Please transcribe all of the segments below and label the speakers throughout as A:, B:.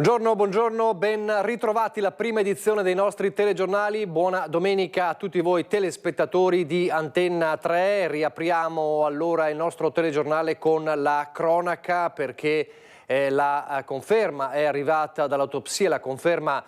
A: Buongiorno, ben ritrovati la prima edizione dei nostri telegiornali. Buona domenica a tutti voi telespettatori di Antenna 3. Riapriamo allora il nostro telegiornale con la cronaca perché la conferma è arrivata dall'autopsia, la conferma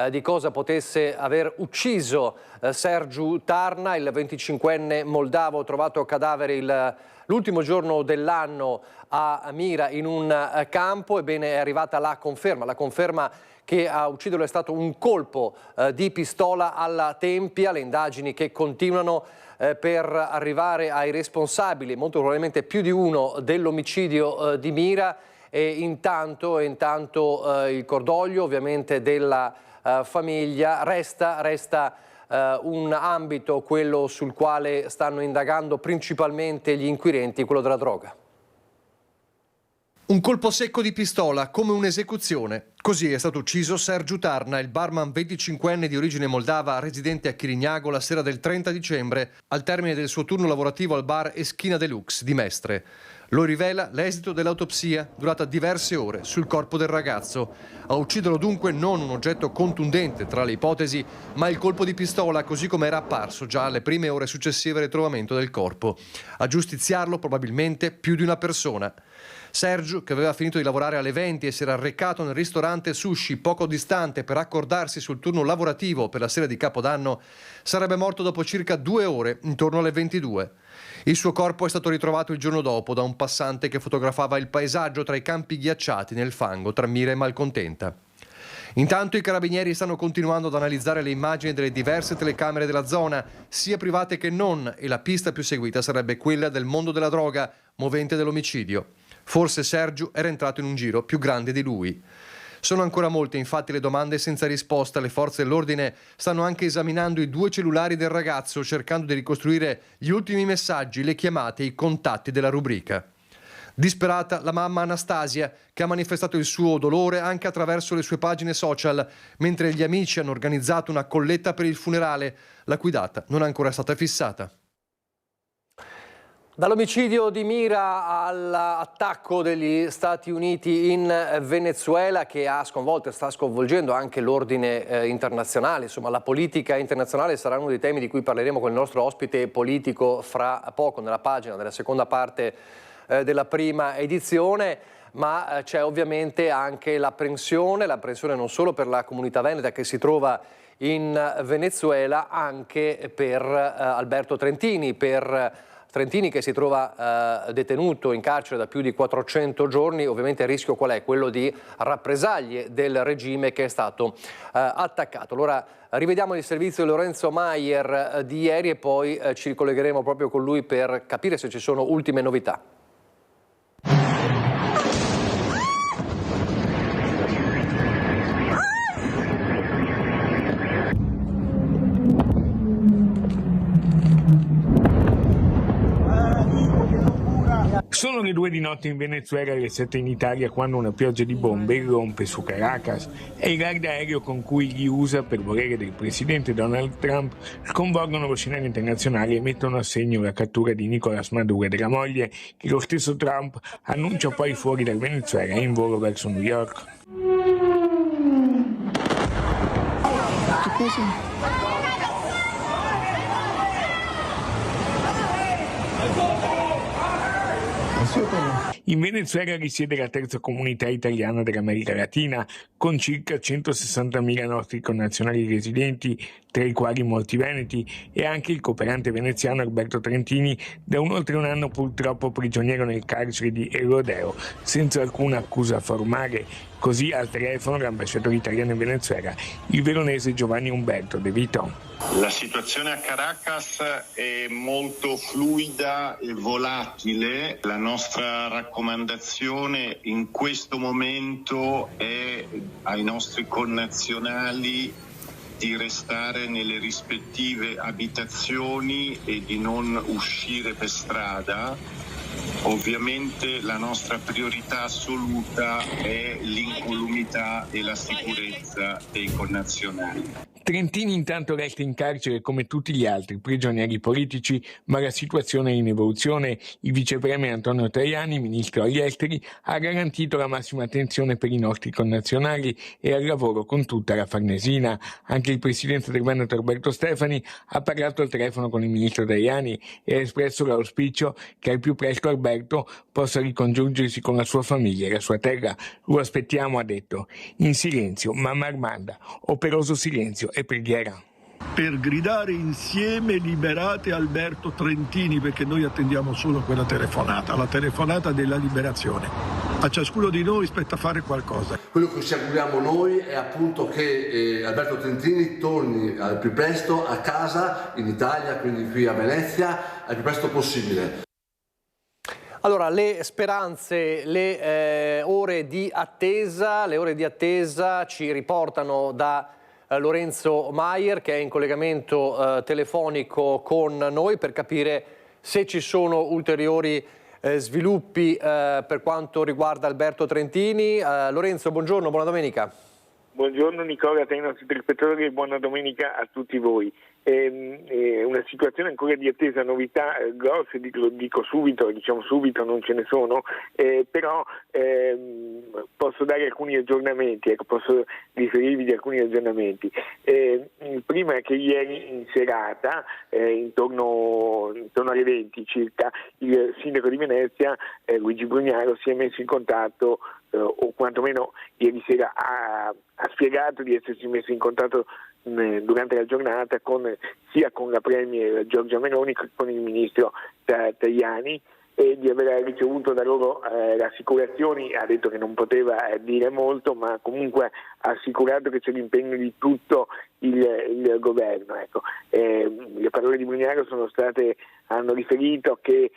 A: di cosa potesse aver ucciso Sergiu Tarna, il 25enne moldavo trovato cadavere l'ultimo giorno dell'anno a Mira in un campo. Ebbene, è arrivata la conferma che a ucciderlo è stato un colpo di pistola alla tempia. Le indagini che continuano per arrivare ai responsabili, molto probabilmente più di uno, dell'omicidio di Mira. E intanto il cordoglio ovviamente della famiglia. Resta un ambito, quello sul quale stanno indagando principalmente gli inquirenti, quello della droga.
B: Un colpo secco di pistola, come un'esecuzione. Così è stato ucciso Sergiu Tarna, il barman 25enne di origine moldava, residente a Chirignago la sera del 30 dicembre, al termine del suo turno lavorativo al bar Eschina Deluxe di Mestre. Lo rivela l'esito dell'autopsia, durata diverse ore, sul corpo del ragazzo. A ucciderlo dunque non un oggetto contundente tra le ipotesi, ma il colpo di pistola così come era apparso già alle prime ore successive al ritrovamento del corpo. A giustiziarlo probabilmente più di una persona. Sergiu, che aveva finito di lavorare alle 20 e si era recato nel ristorante Sushi poco distante per accordarsi sul turno lavorativo per la sera di Capodanno, sarebbe morto dopo circa 2 ore, intorno alle 22. Il suo corpo è stato ritrovato il giorno dopo da un passante che fotografava il paesaggio tra i campi ghiacciati nel fango tra Mira e Malcontenta. Intanto i carabinieri stanno continuando ad analizzare le immagini delle diverse telecamere della zona, sia private che non, e la pista più seguita sarebbe quella del mondo della droga, movente dell'omicidio. Forse Sergiu era entrato in un giro più grande di lui. Sono ancora molte infatti le domande senza risposta. Le forze dell'ordine stanno anche esaminando i 2 cellulari del ragazzo, cercando di ricostruire gli ultimi messaggi, le chiamate e i contatti della rubrica. Disperata la mamma Anastasia, che ha manifestato il suo dolore anche attraverso le sue pagine social, mentre gli amici hanno organizzato una colletta per il funerale, la cui data non è ancora stata fissata.
A: Dall'omicidio di Mira all'attacco degli Stati Uniti in Venezuela, che ha sconvolto e sta sconvolgendo anche l'ordine internazionale. Insomma, la politica internazionale sarà uno dei temi di cui parleremo con il nostro ospite politico fra poco, nella pagina della seconda parte della prima edizione. Ma c'è ovviamente anche l'apprensione non solo per la comunità veneta che si trova in Venezuela, anche per Alberto Trentini, che si trova detenuto in carcere da più di 400 giorni. Ovviamente il rischio qual è? Quello di rappresaglie del regime che è stato attaccato. Allora rivediamo il servizio di Lorenzo Maier di ieri e poi ci ricollegheremo proprio con lui per capire se ci sono ultime novità.
C: Sono le 2 di notte in Venezuela e le 7 in Italia quando una pioggia di bombe irrompe su Caracas. È il raid aereo con cui gli USA, per volere del presidente Donald Trump, sconvolgono lo scenario internazionale e mettono a segno la cattura di Nicolás Maduro e della moglie, che lo stesso Trump annuncia poi fuori dal Venezuela in volo verso New York. In Venezuela risiede la terza comunità italiana dell'America Latina, con circa 160.000 nostri connazionali residenti, tra i quali molti veneti, e anche il cooperante veneziano Alberto Trentini, da oltre un anno purtroppo prigioniero nel carcere di El Rodeo, senza alcuna accusa formale. Così al telefono l'ambasciatore italiano in Venezuela, il veronese Giovanni Umberto De Vito.
D: La situazione a Caracas è molto fluida e volatile. La nostra raccomandazione in questo momento è ai nostri connazionali di restare nelle rispettive abitazioni e di non uscire per strada. Ovviamente la nostra priorità assoluta è l'incolumità e la sicurezza dei connazionali.
C: Trentini intanto resta in carcere come tutti gli altri prigionieri politici, ma la situazione è in evoluzione. Il vicepremier Antonio Tajani, ministro agli esteri, ha garantito la massima attenzione per i nostri connazionali e al lavoro con tutta la Farnesina. Anche il presidente del Veneto Alberto Stefani ha parlato al telefono con il ministro Tajani e ha espresso l'auspicio che al più presto Alberto possa ricongiungersi con la sua famiglia e la sua terra. Lo aspettiamo, ha detto, in silenzio, mamma Armanda, operoso silenzio e preghiera.
E: Per gridare insieme liberate Alberto Trentini, perché noi attendiamo solo quella telefonata, la telefonata della liberazione. A ciascuno di noi spetta fare qualcosa.
F: Quello che ci auguriamo noi è appunto che Alberto Trentini torni al più presto a casa in Italia, quindi qui a Venezia, al più presto possibile.
A: Allora, le speranze, le ore di attesa ci riportano da Lorenzo Maier, che è in collegamento telefonico con noi per capire se ci sono ulteriori sviluppi per quanto riguarda Alberto Trentini. Lorenzo, buongiorno, buona domenica.
C: Buongiorno Nicola, a te i nostri telespettatori e buona domenica a tutti voi. È una situazione ancora di attesa, novità grosse, dico subito, diciamo subito, non ce ne sono, però posso dare alcuni aggiornamenti, posso riferirvi di alcuni aggiornamenti. Il primo è che ieri in serata, intorno alle 20 circa, il sindaco di Venezia, Luigi Brugnaro, si è messo in contatto, o quantomeno ieri sera ha spiegato di essersi messo in contatto durante la giornata sia con la Premier Giorgia Meloni che con il ministro Tajani, e di aver ricevuto da loro rassicurazioni. Ha detto che non poteva dire molto, ma comunque ha assicurato che c'è l'impegno di tutto il governo. Ecco. Le parole di Brugnaro hanno riferito che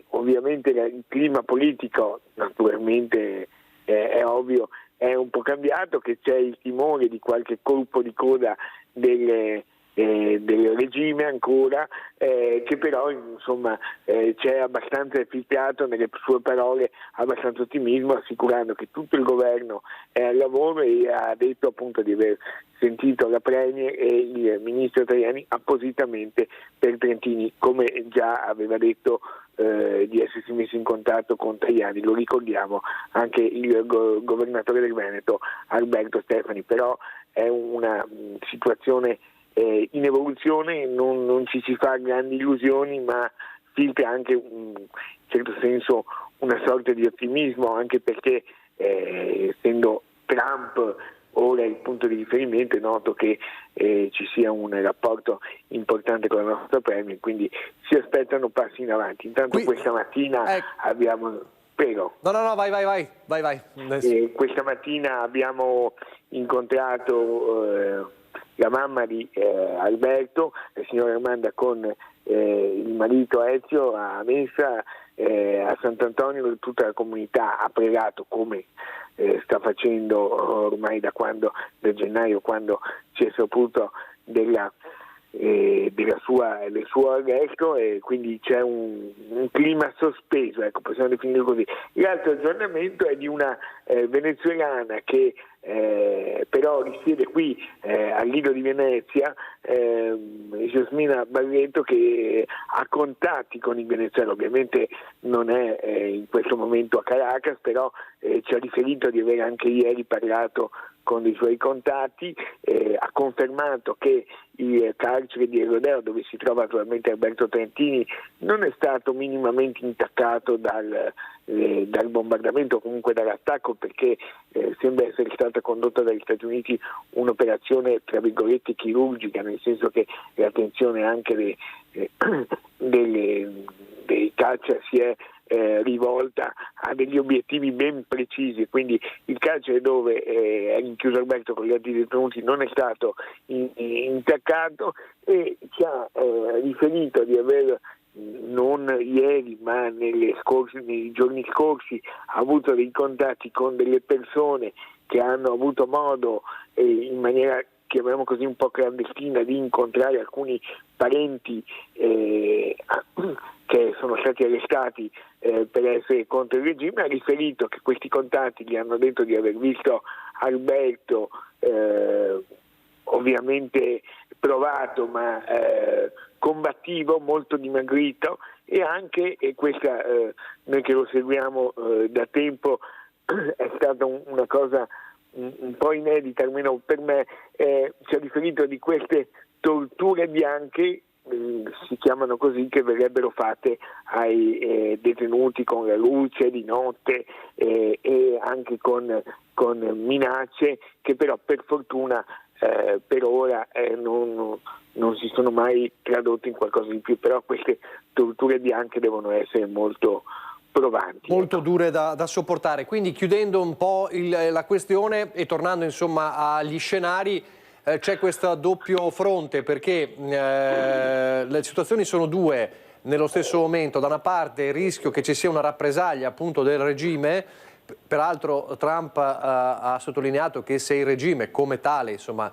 C: ovviamente il clima politico, naturalmente è ovvio, è un po' cambiato, che c'è il timore di qualche colpo di coda del regime ancora, che però insomma c'è abbastanza filtrato nelle sue parole, abbastanza ottimismo, assicurando che tutto il governo è al lavoro, e ha detto appunto di aver sentito la Premier e il ministro Tajani appositamente per Trentini, come già aveva detto di essersi messo in contatto con Tajani, lo ricordiamo, anche il governatore del Veneto Alberto Stefani. Però è una situazione in evoluzione, non ci si fa grandi illusioni, ma filtra anche in certo senso una sorta di ottimismo, anche perché essendo Trump ora il punto di riferimento, è noto che ci sia un rapporto importante con la nostra Premier, quindi si aspettano passi in avanti. Intanto questa mattina abbiamo... Prego.
A: No, vai.
C: Questa mattina abbiamo incontrato la mamma di Alberto, la signora Armanda, con il marito Ezio a Messa, a Sant'Antonio. Tutta la comunità ha pregato, come sta facendo ormai da gennaio, quando si è saputo del suo arresto, e quindi c'è un clima sospeso, ecco, possiamo definirlo così. L'altro aggiornamento è di una venezuelana che però risiede qui al Lido di Venezia, Jasmina Barreto, che ha contatti con il Venezuela. Ovviamente non è in questo momento a Caracas, però ci ha riferito di aver anche ieri parlato con i suoi contatti, ha confermato che il carcere di Rodeo, dove si trova attualmente Alberto Trentini, non è stato minimamente intaccato dal bombardamento o comunque dall'attacco, perché sembra essere stata condotta dagli Stati Uniti un'operazione tra virgolette chirurgica, nel senso che l'attenzione anche dei caccia si è rivolta a degli obiettivi ben precisi, quindi il carcere dove è rinchiuso Alberto con gli altri detenuti non è stato intaccato, e ci ha riferito di aver, non ieri ma nei giorni scorsi, ha avuto dei contatti con delle persone che hanno avuto modo in maniera
G: chiamiamo così un po' clandestina, di incontrare alcuni parenti che sono stati arrestati per essere contro il regime, ha riferito che questi contatti gli hanno detto di aver visto Alberto ovviamente provato ma combattivo, molto dimagrito, e anche, e questa noi che lo seguiamo da tempo è stata una cosa un po' inedita, almeno per me, ci ha riferito di queste torture bianche, si chiamano così, che verrebbero fatte ai detenuti con la luce di notte e anche con minacce, che però per fortuna per ora non si sono mai tradotte in qualcosa di più, però queste torture bianche devono essere molto provanti.
A: Molto dure da sopportare. Quindi, chiudendo un po' la questione e tornando insomma agli scenari, c'è questo doppio fronte, perché le situazioni sono due nello stesso momento. Da una parte il rischio che ci sia una rappresaglia appunto del regime. Peraltro Trump ha sottolineato che se il regime come tale insomma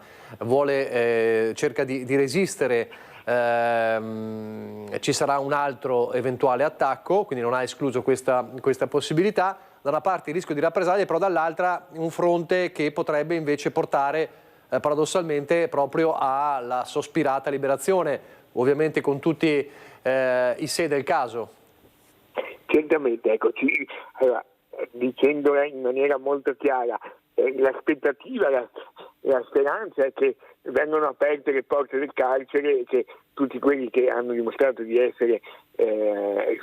A: cerca di resistere, ci sarà un altro eventuale attacco, quindi non ha escluso questa possibilità. Da una parte il rischio di rappresaglie, però dall'altra un fronte che potrebbe invece portare paradossalmente proprio alla sospirata liberazione, ovviamente con tutti i se del caso.
G: Certamente, ecco, allora, dicendola in maniera molto chiara, l'aspettativa, la speranza è che vengano aperte le porte del carcere e che tutti quelli che hanno dimostrato di essere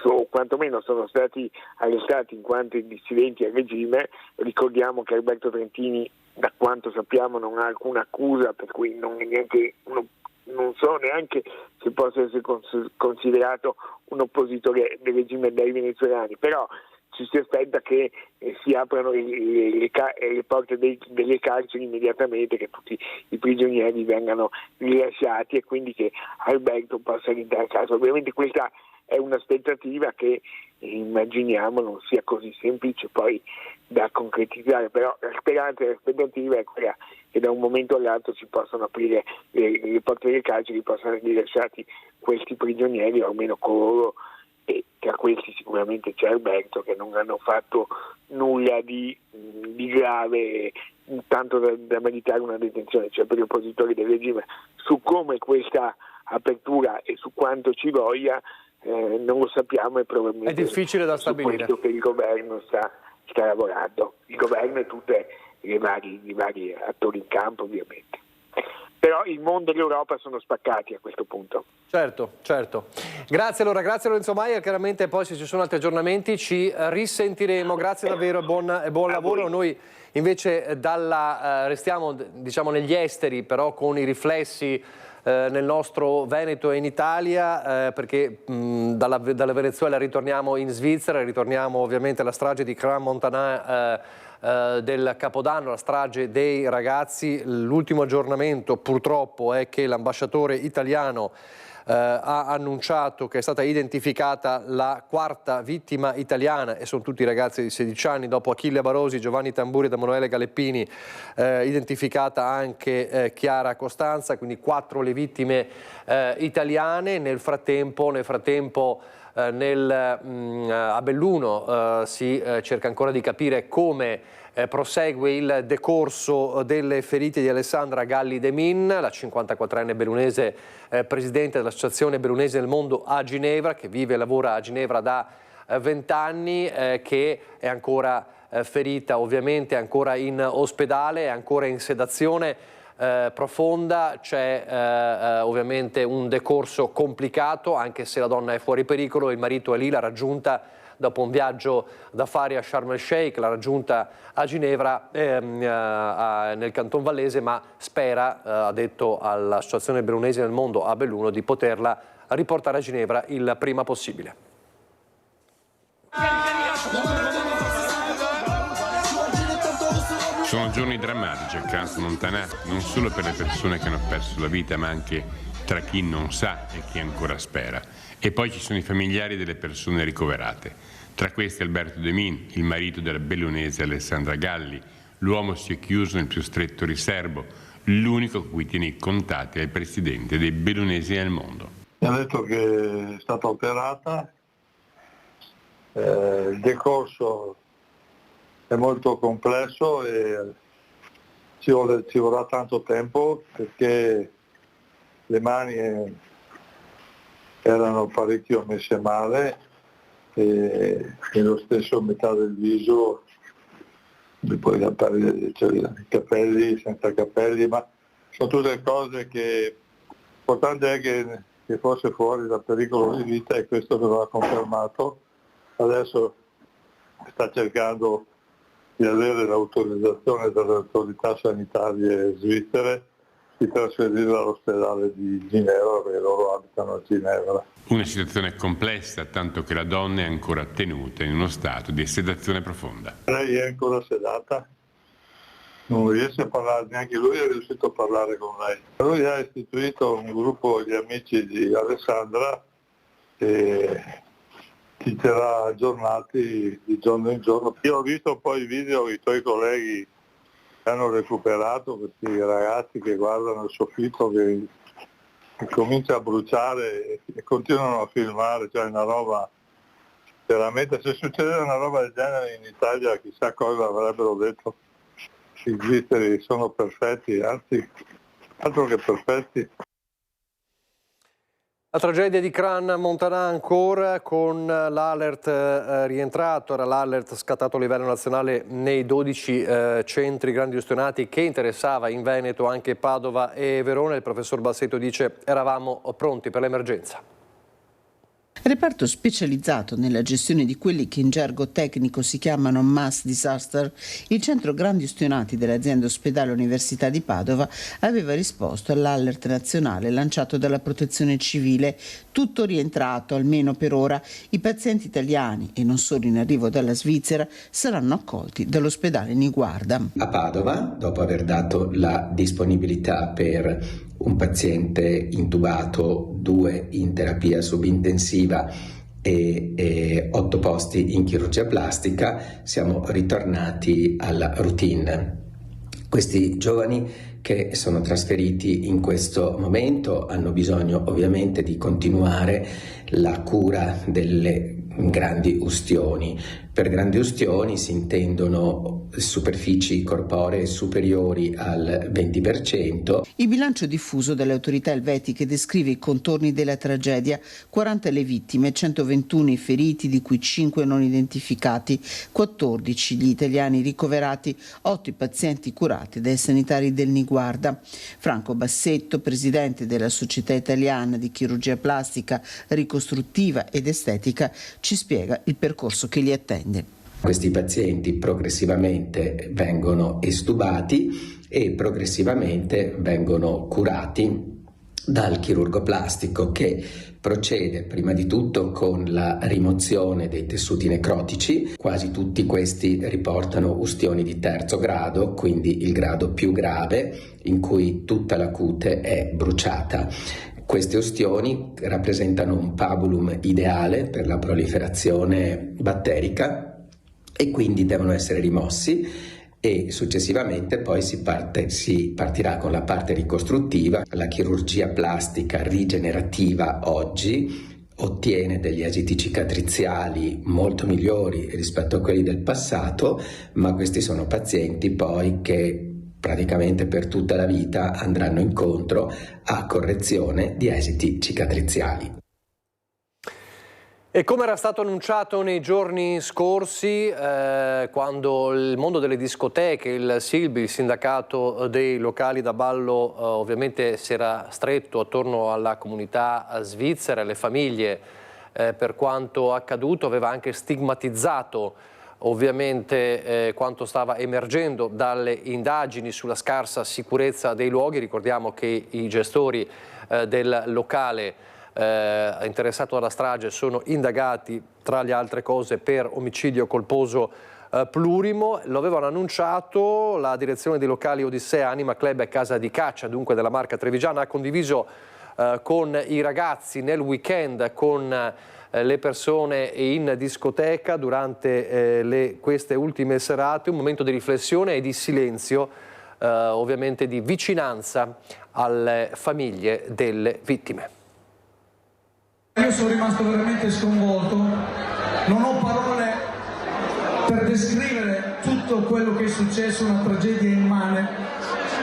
G: o quantomeno sono stati arrestati in quanto dissidenti al regime. Ricordiamo che Alberto Trentini, da quanto sappiamo, non ha alcuna accusa, per cui non so neanche se possa essere considerato un oppositore del regime dei venezuelani, però ci si aspetta che si aprano le porte delle carceri immediatamente, che tutti i prigionieri vengano rilasciati e quindi che Alberto possa rientrare a casa. Ovviamente questa è un'aspettativa che immaginiamo non sia così semplice poi da concretizzare, però la speranza e l'aspettativa è quella che da un momento all'altro si possano aprire le porte delle carceri, possano essere rilasciati questi prigionieri, o almeno coloro, e tra questi sicuramente c'è Alberto, che non hanno fatto nulla di grave, tanto da meritare una detenzione. Cioè, per gli oppositori del regime, su come questa apertura e su quanto ci voglia non lo sappiamo, e probabilmente
A: è difficile da stabilire.
G: Su questo che il governo sta lavorando, il governo e tutti i vari attori in campo, ovviamente. Però il mondo e l'Europa sono spaccati a questo punto.
A: Certo. Grazie Lorenzo Maier, chiaramente poi se ci sono altri aggiornamenti ci risentiremo. Grazie davvero e buon lavoro. Noi invece restiamo diciamo negli esteri, però con i riflessi nel nostro Veneto e in Italia, perché dalla Venezuela ritorniamo in Svizzera, ritorniamo ovviamente alla strage di Crans-Montana del Capodanno, la strage dei ragazzi. L'ultimo aggiornamento purtroppo è che l'ambasciatore italiano ha annunciato che è stata identificata la quarta vittima italiana, e sono tutti ragazzi di 16 anni, dopo Achille Barosi, Giovanni Tamburi ed Emanuele Galeppini, identificata anche Chiara Costanza, quindi 4 le vittime italiane. Nel frattempo a Belluno si cerca ancora di capire come prosegue il decorso delle ferite di Alessandra Galli De Min, la 54enne bellunese, presidente dell'Associazione Bellunese del Mondo a Ginevra, che vive e lavora a Ginevra da 20 anni, che è ancora ferita, ovviamente ancora in ospedale, è ancora in sedazione profonda. C'è ovviamente un decorso complicato, anche se la donna è fuori pericolo. Il marito è lì, l'ha raggiunta dopo un viaggio d'affari a Sharm el Sheikh, l'ha raggiunta a Ginevra nel Canton Vallese, ma spera, ha detto all'Associazione Bellunese del Mondo a Belluno, di poterla riportare a Ginevra il prima possibile.
H: Sono giorni drammatici a Crans-Montana, non solo per le persone che hanno perso la vita, ma anche tra chi non sa e chi ancora spera. E poi ci sono i familiari delle persone ricoverate. Tra questi Alberto De Min, il marito della bellunese Alessandra Galli, l'uomo si è chiuso nel più stretto riservo, l'unico con cui tiene i contatti è il presidente dei bellunesi nel mondo.
I: Mi ha detto che è stata operata, il decorso è molto complesso e ci vorrà tanto tempo perché le mani erano parecchio messe male e lo stesso metà del viso, poi i capelli, senza capelli, ma sono tutte cose che l'importante è che fosse fuori dal pericolo di vita e questo me lo ha confermato. Adesso sta cercando di avere l'autorizzazione dalle autorità sanitarie svizzere di trasferirla all'ospedale di Ginevra, perché loro abitano a Ginevra.
H: Una situazione complessa, tanto che la donna è ancora tenuta in uno stato di sedazione profonda.
I: Lei è ancora sedata, non riesce a parlare, neanche lui è riuscito a parlare con lei. Lui ha istituito un gruppo di amici di Alessandra e ti terrà aggiornati di giorno in giorno. Io ho visto poi i video, i tuoi colleghi hanno recuperato questi ragazzi che guardano il soffitto che comincia a bruciare e continuano a filmare, cioè una roba veramente, se succedeva una roba del genere in Italia chissà cosa avrebbero detto. I svizzeri sono perfetti, anzi altro che perfetti.
A: La tragedia di Cran Montanà ancora con l'alert rientrato, era l'alert scattato a livello nazionale nei 12 centri grandi ustionati che interessava in Veneto anche Padova e Verona. Il professor Bassetto dice eravamo pronti per l'emergenza.
J: Reparto specializzato nella gestione di quelli che in gergo tecnico si chiamano mass disaster, il centro grandi ustionati dell'azienda ospedale Università di Padova aveva risposto all'alert nazionale lanciato dalla Protezione Civile. Tutto rientrato, almeno per ora. I pazienti italiani, e non solo in arrivo dalla Svizzera, saranno accolti dall'ospedale Niguarda.
K: A Padova, dopo aver dato la disponibilità per un paziente intubato, 2 in terapia subintensiva e 8 posti in chirurgia plastica, siamo ritornati alla routine. Questi giovani che sono trasferiti in questo momento hanno bisogno ovviamente di continuare la cura delle grandi ustioni. Per grandi ustioni si intendono superfici corporee superiori al 20%.
J: Il bilancio diffuso dalle autorità elvetiche descrive i contorni della tragedia: 40 le vittime, 121 i feriti, di cui 5 non identificati, 14 gli italiani ricoverati, 8 i pazienti curati dai sanitari del Niguarda. Franco Bassetto, presidente della Società Italiana di Chirurgia Plastica, Ricostruttiva ed Estetica, ci spiega il percorso che li attende.
K: Questi pazienti progressivamente vengono estubati e progressivamente vengono curati dal chirurgo plastico, che procede prima di tutto con la rimozione dei tessuti necrotici. Quasi tutti questi riportano ustioni di terzo grado, quindi il grado più grave, in cui tutta la cute è bruciata. Queste ustioni rappresentano un pabulum ideale per la proliferazione batterica e quindi devono essere rimossi, e successivamente poi si partirà con la parte ricostruttiva. La chirurgia plastica rigenerativa oggi ottiene degli esiti cicatriziali molto migliori rispetto a quelli del passato, ma questi sono pazienti poi che praticamente per tutta la vita andranno incontro a correzione di esiti cicatriziali.
A: E come era stato annunciato nei giorni scorsi, quando il mondo delle discoteche, il SILB, il sindacato dei locali da ballo, ovviamente si era stretto attorno alla comunità svizzera, alle famiglie, per quanto accaduto, aveva anche stigmatizzato ovviamente quanto stava emergendo dalle indagini sulla scarsa sicurezza dei luoghi. Ricordiamo che i gestori del locale interessato alla strage sono indagati, tra le altre cose, per omicidio colposo plurimo. Lo avevano annunciato la direzione dei locali Odissea, Anima Club e Casa di Caccia, dunque della marca trevigiana, ha condiviso con i ragazzi nel weekend con le persone in discoteca durante queste ultime serate, un momento di riflessione e di silenzio, ovviamente di vicinanza alle famiglie delle vittime.
L: Io sono rimasto veramente sconvolto, non ho parole per descrivere tutto quello che è successo, una tragedia immane,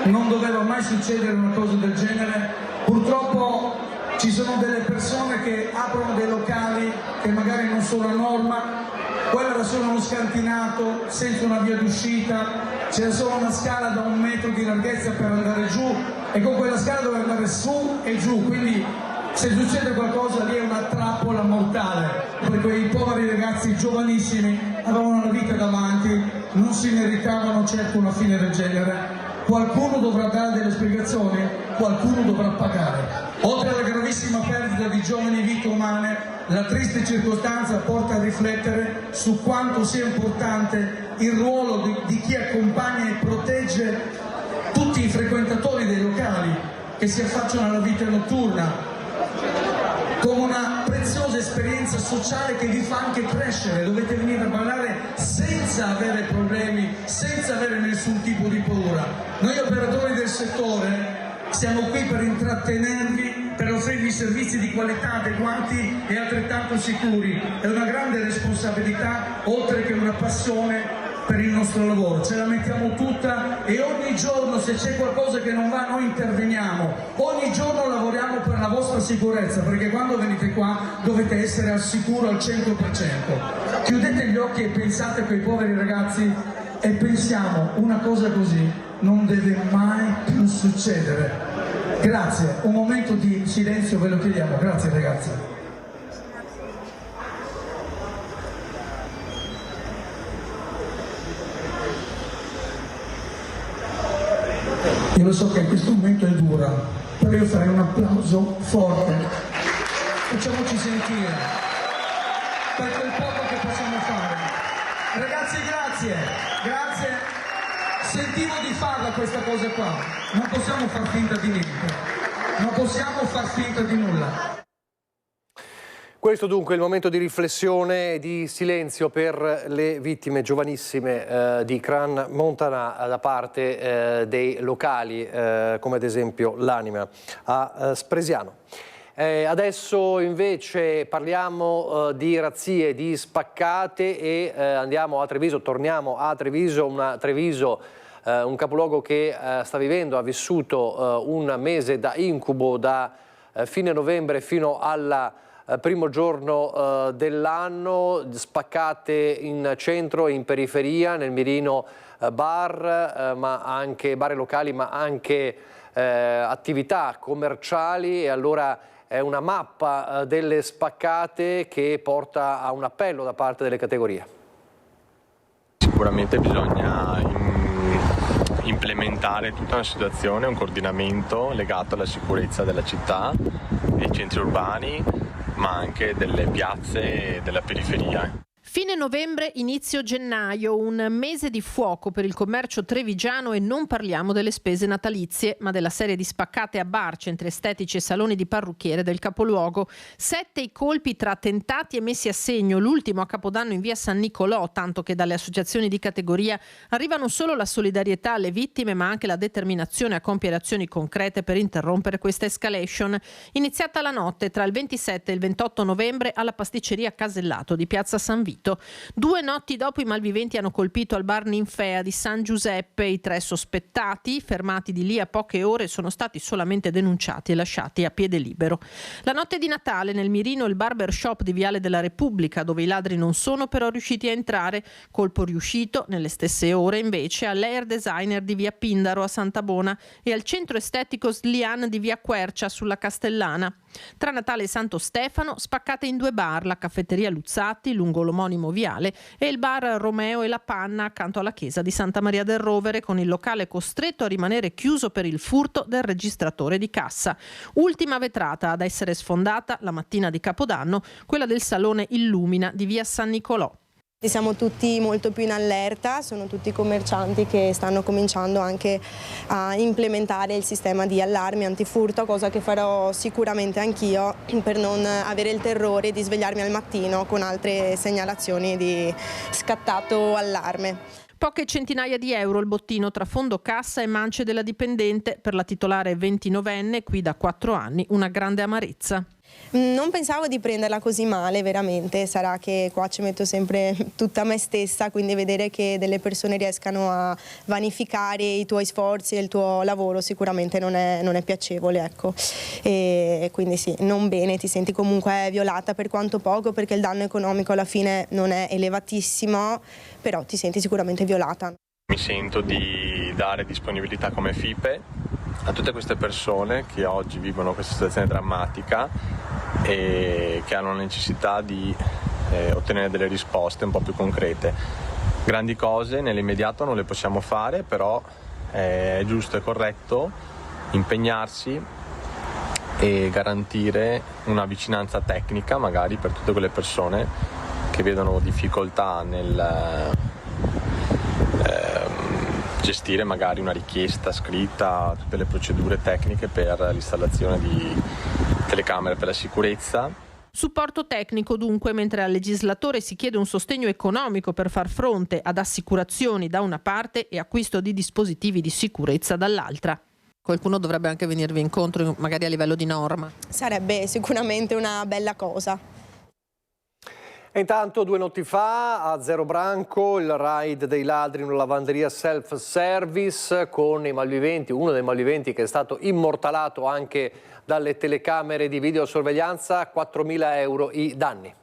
L: non doveva mai succedere una cosa del genere. Purtroppo ci sono delle persone che aprono dei locali che magari non sono a norma, quello era solo uno scantinato senza una via d'uscita, c'era solo una scala da 1 metro di larghezza per andare giù e con quella scala doveva andare su e giù, quindi se succede qualcosa lì è una trappola mortale, perché quei poveri ragazzi giovanissimi avevano una vita davanti, non si meritavano certo una fine del genere. Qualcuno dovrà dare delle spiegazioni, qualcuno dovrà pagare. Oltre alla gravissima perdita di giovani vite umane, la triste circostanza porta a riflettere su quanto sia importante il ruolo di chi accompagna e protegge tutti i frequentatori dei locali che si affacciano alla vita notturna, come una preziosa esperienza sociale che vi fa anche crescere. Dovete venire a ballare senza avere problemi, senza avere nessun tipo di paura. Noi operatori del settore siamo qui per intrattenervi, per offrirvi servizi di qualità adeguati e altrettanto sicuri. È una grande responsabilità, oltre che una passione per il nostro lavoro. Ce la mettiamo tutta e ogni giorno, se c'è qualcosa che non va, noi interveniamo. Ogni giorno lavoriamo per la vostra sicurezza, perché quando venite qua dovete essere al sicuro al 100%. Chiudete gli occhi e pensate a quei poveri ragazzi e pensiamo, una cosa così non deve mai più succedere. Grazie, un momento di silenzio ve lo chiediamo. Grazie ragazzi. Io lo so che in questo momento è dura, però io farei un applauso forte. Facciamoci sentire per quel poco che possiamo fare. Ragazzi, grazie, grazie. Sentivo di farla questa cosa qua. Non possiamo far finta di niente. Non possiamo far finta di nulla.
A: Questo dunque è il momento di riflessione e di silenzio per le vittime giovanissime di Crans Montana da parte dei locali, come ad esempio l'Anima a Spresiano. Adesso invece parliamo di razzie, di spaccate e andiamo a Treviso, torniamo a Treviso, un capoluogo che ha vissuto un mese da incubo da fine novembre fino al primo giorno dell'anno, spaccate in centro e in periferia, nel mirino bar, ma anche bar locali, ma anche attività commerciali, e allora è una mappa delle spaccate che porta a un appello da parte delle categorie.
M: Sicuramente bisogna implementare tutta una situazione, un coordinamento legato alla sicurezza della città, dei centri urbani, ma anche delle piazze e della periferia.
N: Fine novembre, inizio gennaio, un mese di fuoco per il commercio trevigiano, e non parliamo delle spese natalizie, ma della serie di spaccate a bar, centri estetici e saloni di parrucchiere del capoluogo. 7 i colpi tra tentati e messi a segno, l'ultimo a Capodanno in via San Nicolò, tanto che dalle associazioni di categoria arriva non solo la solidarietà alle vittime, ma anche la determinazione a compiere azioni concrete per interrompere questa escalation. Iniziata la notte tra il 27 e il 28 novembre alla pasticceria Casellato di piazza San Vito. 2 notti dopo i malviventi hanno colpito al bar Ninfea di San Giuseppe. I 3 sospettati, fermati di lì a poche ore, sono stati solamente denunciati e lasciati a piede libero. La notte di Natale nel mirino il barbershop di Viale della Repubblica, dove i ladri non sono però riusciti a entrare. Colpo riuscito nelle stesse ore invece all'hair designer di via Pindaro a Santabona e al centro estetico Slian di via Quercia sulla Castellana. Tra Natale e Santo Stefano spaccate in 2 bar, la caffetteria Luzzatti lungo l'omonimo viale e il bar Romeo e la Panna accanto alla chiesa di Santa Maria del Rovere, con il locale costretto a rimanere chiuso per il furto del registratore di cassa. Ultima vetrata ad essere sfondata la mattina di Capodanno, quella del salone Illumina di via San Nicolò.
O: Siamo tutti molto più in allerta, sono tutti commercianti che stanno cominciando anche a implementare il sistema di allarmi antifurto, cosa che farò sicuramente anch'io per non avere il terrore di svegliarmi al mattino con altre segnalazioni di scattato allarme.
N: Poche centinaia di euro il bottino tra fondo cassa e mance della dipendente. Per la titolare 29enne, qui da 4 anni, una grande amarezza.
O: Non pensavo di prenderla così male, veramente. Sarà che qua ci metto sempre tutta me stessa, quindi vedere che delle persone riescano a vanificare i tuoi sforzi e il tuo lavoro sicuramente non è piacevole, ecco. E quindi sì, non bene, ti senti comunque violata per quanto poco, perché il danno economico alla fine non è elevatissimo, però ti senti sicuramente violata.
M: Mi sento di dare disponibilità come FIPE a tutte queste persone che oggi vivono questa situazione drammatica e che hanno la necessità di ottenere delle risposte un po' più concrete. Grandi cose nell'immediato non le possiamo fare, però è giusto e corretto impegnarsi e garantire una vicinanza tecnica magari per tutte quelle persone che vedono difficoltà nel gestire magari una richiesta scritta, tutte le procedure tecniche per l'installazione di telecamere per la sicurezza.
N: Supporto tecnico dunque, mentre al legislatore si chiede un sostegno economico per far fronte ad assicurazioni da una parte e acquisto di dispositivi di sicurezza dall'altra. Qualcuno dovrebbe anche venirvi incontro, magari a livello di norma.
O: Sarebbe sicuramente una bella cosa.
A: E intanto 2 notti fa a Zero Branco il raid dei ladri in una lavanderia self-service con i malviventi, uno dei malviventi che è stato immortalato anche dalle telecamere di videosorveglianza, 4.000 euro i danni.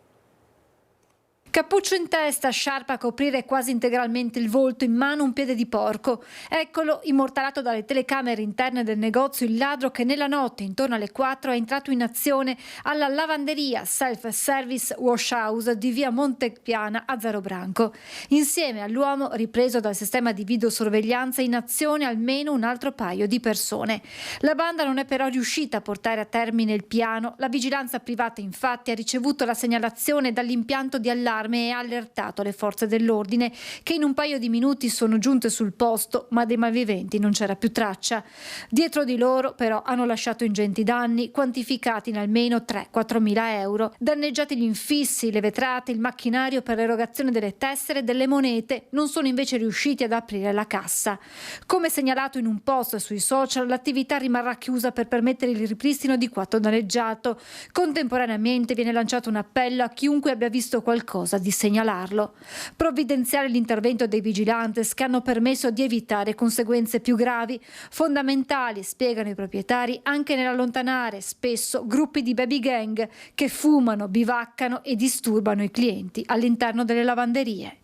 P: Cappuccio in testa, sciarpa a coprire quasi integralmente il volto, in mano un piede di porco. Eccolo, immortalato dalle telecamere interne del negozio, il ladro che nella notte, intorno alle 4, è entrato in azione alla lavanderia self-service wash house di via Montepiana a Zero Branco. Insieme all'uomo, ripreso dal sistema di videosorveglianza, in azione almeno un altro paio di persone. La banda non è però riuscita a portare a termine il piano. La vigilanza privata infatti ha ricevuto la segnalazione dall'impianto di allarme e ha allertato le forze dell'ordine, che in un paio di minuti sono giunte sul posto, ma dei malviventi non c'era più traccia. Dietro di loro però hanno lasciato ingenti danni, quantificati in almeno 3-4 mila euro. Danneggiati gli infissi, le vetrate, il macchinario per l'erogazione delle tessere e delle monete. Non sono invece riusciti ad aprire la cassa. Come segnalato in un post sui social, l'attività rimarrà chiusa per permettere il ripristino di quanto danneggiato. Contemporaneamente viene lanciato un appello a chiunque abbia visto qualcosa di segnalarlo. Provvidenziale l'intervento dei vigilantes che hanno permesso di evitare conseguenze più gravi. Fondamentali, spiegano i proprietari, anche nell'allontanare spesso gruppi di baby gang che fumano, bivaccano e disturbano i clienti all'interno delle lavanderie.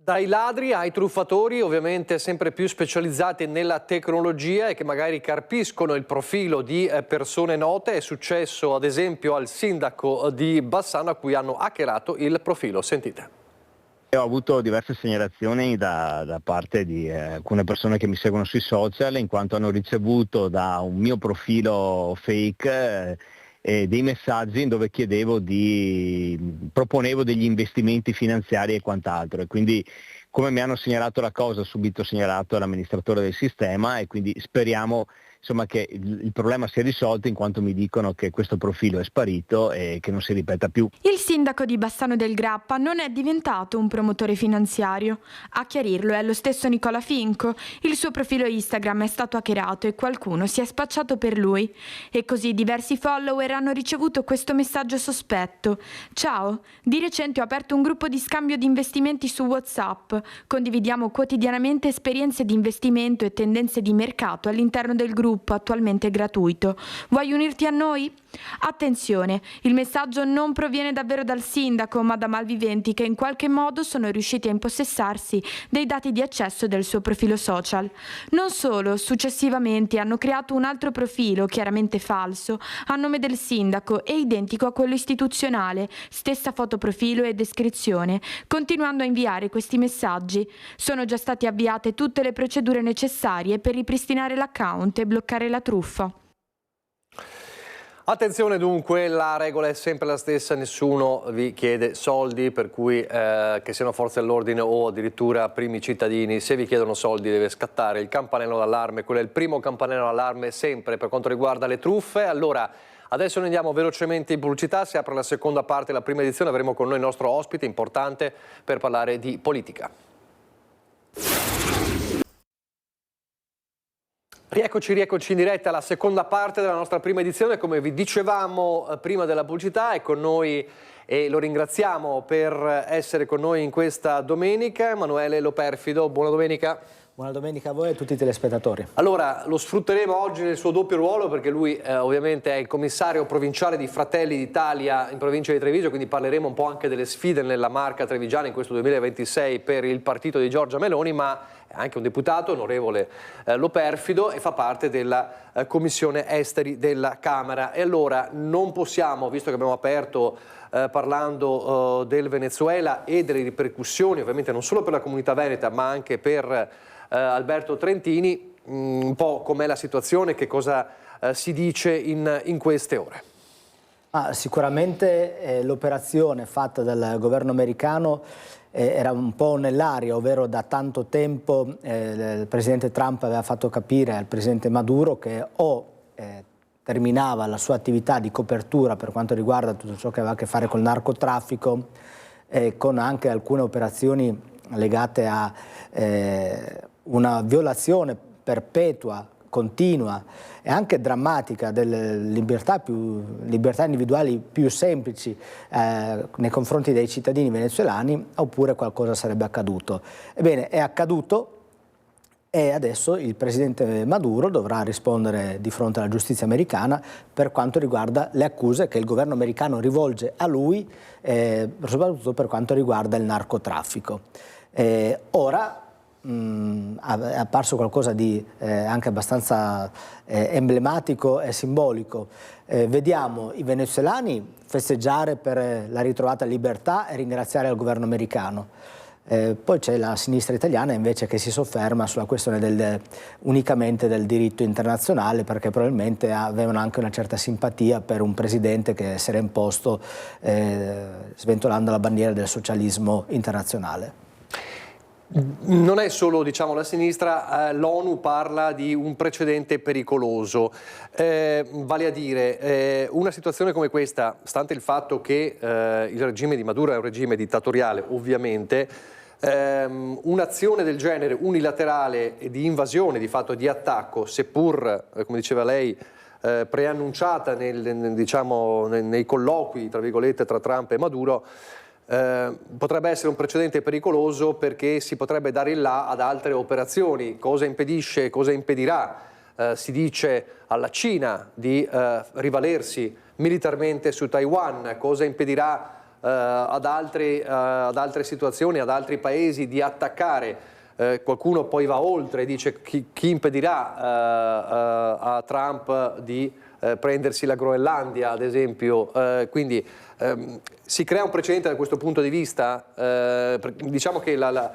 A: Dai ladri ai truffatori, ovviamente sempre più specializzati nella tecnologia e che magari carpiscono il profilo di persone note. È successo ad esempio al sindaco di Bassano, a cui hanno hackerato il profilo. Sentite.
Q: Ho avuto diverse segnalazioni da parte di alcune persone che mi seguono sui social, in quanto hanno ricevuto da un mio profilo fake dei messaggi dove proponevo degli investimenti finanziari e quant'altro, e quindi come mi hanno segnalato la cosa ho subito segnalato all'amministratore del sistema, e quindi speriamo insomma che il problema sia risolto, in quanto mi dicono che questo profilo è sparito e che non si ripeta più.
R: Il sindaco di Bassano del Grappa non è diventato un promotore finanziario. A chiarirlo è lo stesso Nicola Finco. Il suo profilo Instagram è stato hackerato e qualcuno si è spacciato per lui. E così diversi follower hanno ricevuto questo messaggio sospetto. Ciao, di recente ho aperto un gruppo di scambio di investimenti su WhatsApp. Condividiamo quotidianamente esperienze di investimento e tendenze di mercato all'interno del gruppo, attualmente gratuito. Vuoi unirti a noi? Attenzione, il messaggio non proviene davvero dal sindaco, ma da malviventi che in qualche modo sono riusciti a impossessarsi dei dati di accesso del suo profilo social. Non solo, successivamente hanno creato un altro profilo, chiaramente falso, a nome del sindaco e identico a quello istituzionale, stessa foto profilo e descrizione, continuando a inviare questi messaggi. Sono già state avviate tutte le procedure necessarie per ripristinare l'account e bloccare la truffa.
A: Attenzione dunque, la regola è sempre la stessa, nessuno vi chiede soldi, per cui che siano forze dell'ordine o addirittura primi cittadini, se vi chiedono soldi deve scattare il campanello d'allarme, quello è il primo campanello d'allarme sempre per quanto riguarda le truffe. Allora, adesso noi andiamo velocemente in pubblicità, si apre la seconda parte della prima edizione, avremo con noi il nostro ospite importante per parlare di politica. Rieccoci in diretta alla seconda parte della nostra prima edizione. Come vi dicevamo prima della pubblicità, è con noi e lo ringraziamo per essere con noi in questa domenica Emanuele Loperfido. Buona domenica.
S: Buona domenica a voi e a tutti i telespettatori.
A: Allora, lo sfrutteremo oggi nel suo doppio ruolo perché lui ovviamente è il commissario provinciale di Fratelli d'Italia in provincia di Treviso, quindi parleremo un po' anche delle sfide nella Marca trevigiana in questo 2026 per il partito di Giorgia Meloni, ma è anche un deputato, onorevole Loperfido, e fa parte della Commissione Esteri della Camera. E allora non possiamo, visto che abbiamo aperto parlando del Venezuela e delle ripercussioni, ovviamente non solo per la comunità veneta, ma anche per Alberto Trentini, un po' com'è la situazione, che cosa si dice in queste ore?
S: Sicuramente l'operazione fatta dal governo americano era un po' nell'aria, ovvero da tanto tempo il presidente Trump aveva fatto capire al presidente Maduro che terminava la sua attività di copertura per quanto riguarda tutto ciò che aveva a che fare col narcotraffico, con anche alcune operazioni legate a una violazione perpetua, continua e anche drammatica delle libertà individuali più semplici nei confronti dei cittadini venezuelani, oppure qualcosa sarebbe accaduto. Ebbene, è accaduto e adesso il presidente Maduro dovrà rispondere di fronte alla giustizia americana per quanto riguarda le accuse che il governo americano rivolge a lui, soprattutto per quanto riguarda il narcotraffico. Ora è apparso qualcosa di anche abbastanza emblematico e simbolico. Vediamo i venezuelani festeggiare per la ritrovata libertà e ringraziare il governo americano. Poi c'è la sinistra italiana invece che si sofferma sulla questione unicamente del diritto internazionale, perché probabilmente avevano anche una certa simpatia per un presidente che si era imposto sventolando la bandiera del socialismo internazionale.
A: Non è solo, diciamo, la sinistra, l'ONU parla di un precedente pericoloso, vale a dire una situazione come questa, stante il fatto che il regime di Maduro è un regime dittatoriale ovviamente, un'azione del genere unilaterale di invasione, di fatto di attacco, seppur, come diceva lei, preannunciata nei colloqui, tra virgolette, tra Trump e Maduro, potrebbe essere un precedente pericoloso perché si potrebbe dare il là ad altre operazioni. Cosa impedisce, cosa impedirà, si dice, alla Cina di rivalersi militarmente su Taiwan? Cosa impedirà ad altre situazioni, ad altri paesi di attaccare? Qualcuno poi va oltre e dice chi impedirà a Trump di prendersi la Groenlandia, ad esempio. Quindi si crea un precedente da questo punto di vista. Diciamo che il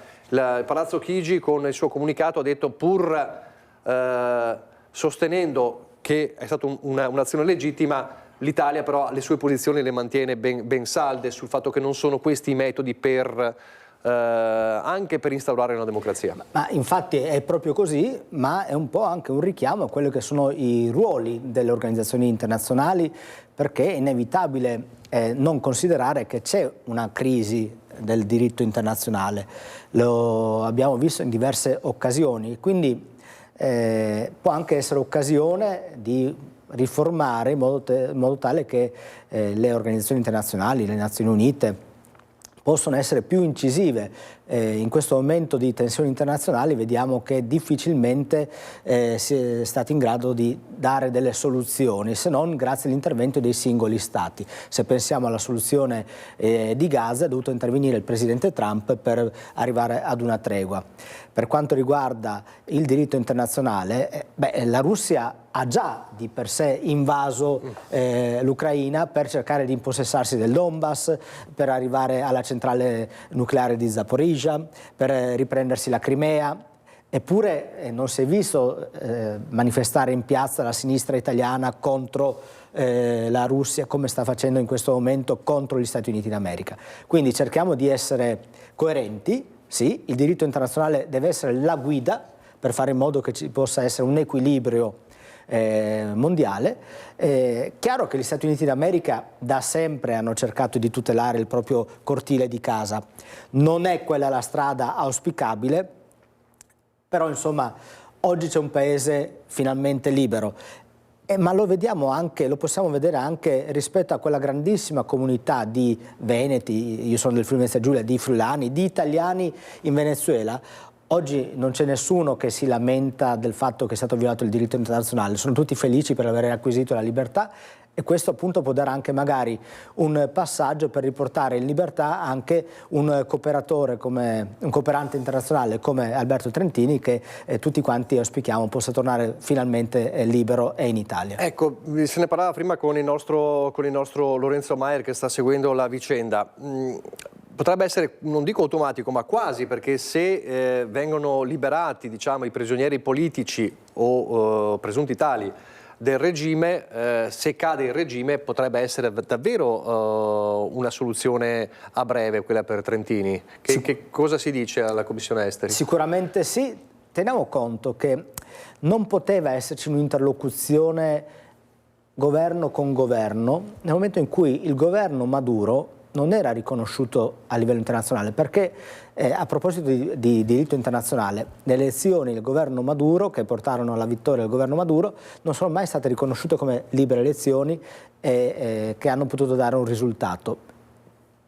A: Palazzo Chigi con il suo comunicato ha detto, pur sostenendo che è stata un'azione legittima, l'Italia però le sue posizioni le mantiene ben salde sul fatto che non sono questi i metodi anche per instaurare una democrazia. Ma
S: infatti è proprio così, ma è un po' anche un richiamo a quelli che sono i ruoli delle organizzazioni internazionali, perché è inevitabile non considerare che c'è una crisi del diritto internazionale. Lo abbiamo visto in diverse occasioni, quindi può anche essere occasione di riformare in modo tale che le organizzazioni internazionali, le Nazioni Unite, possono essere più incisive. In questo momento di tensioni internazionali vediamo che difficilmente si è stati in grado di dare delle soluzioni, se non grazie all'intervento dei singoli stati. Se pensiamo alla soluzione di Gaza, è dovuto intervenire il presidente Trump per arrivare ad una tregua. Per quanto riguarda il diritto internazionale, la Russia ha già di per sé invaso l'Ucraina per cercare di impossessarsi del Donbass, per arrivare alla centrale nucleare di Zaporizhzhia, per riprendersi la Crimea. Eppure non si è visto manifestare in piazza la sinistra italiana contro la Russia, come sta facendo in questo momento contro gli Stati Uniti d'America. Quindi cerchiamo di essere coerenti, sì, il diritto internazionale deve essere la guida per fare in modo che ci possa essere un equilibrio mondiale. Chiaro che gli Stati Uniti d'America da sempre hanno cercato di tutelare il proprio cortile di casa. Non è quella la strada auspicabile, però insomma oggi c'è un paese finalmente libero. Ma lo vediamo anche, lo possiamo vedere anche rispetto a quella grandissima comunità di veneti, io sono del Friuli Venezia Giulia, di friulani, di italiani in Venezuela. Oggi non c'è nessuno che si lamenta del fatto che è stato violato il diritto internazionale, sono tutti felici per aver acquisito la libertà, e questo appunto può dare anche magari un passaggio per riportare in libertà anche un cooperatore, come un cooperante internazionale come Alberto Trentini, che tutti quanti auspichiamo possa tornare finalmente libero e in Italia.
A: Ecco, se ne parlava prima con il nostro Lorenzo Maier, che sta seguendo la vicenda. Potrebbe essere, non dico automatico, ma quasi, perché se vengono liberati, diciamo, i prigionieri politici o presunti tali del regime, se cade il regime potrebbe essere davvero una soluzione a breve quella per Trentini. Che cosa si dice alla Commissione Esteri?
S: Sicuramente sì, teniamo conto che non poteva esserci un'interlocuzione governo con governo nel momento in cui il governo Maduro non era riconosciuto a livello internazionale, perché a proposito di diritto internazionale, le elezioni del governo Maduro, che portarono alla vittoria del governo Maduro, non sono mai state riconosciute come libere elezioni che hanno potuto dare un risultato.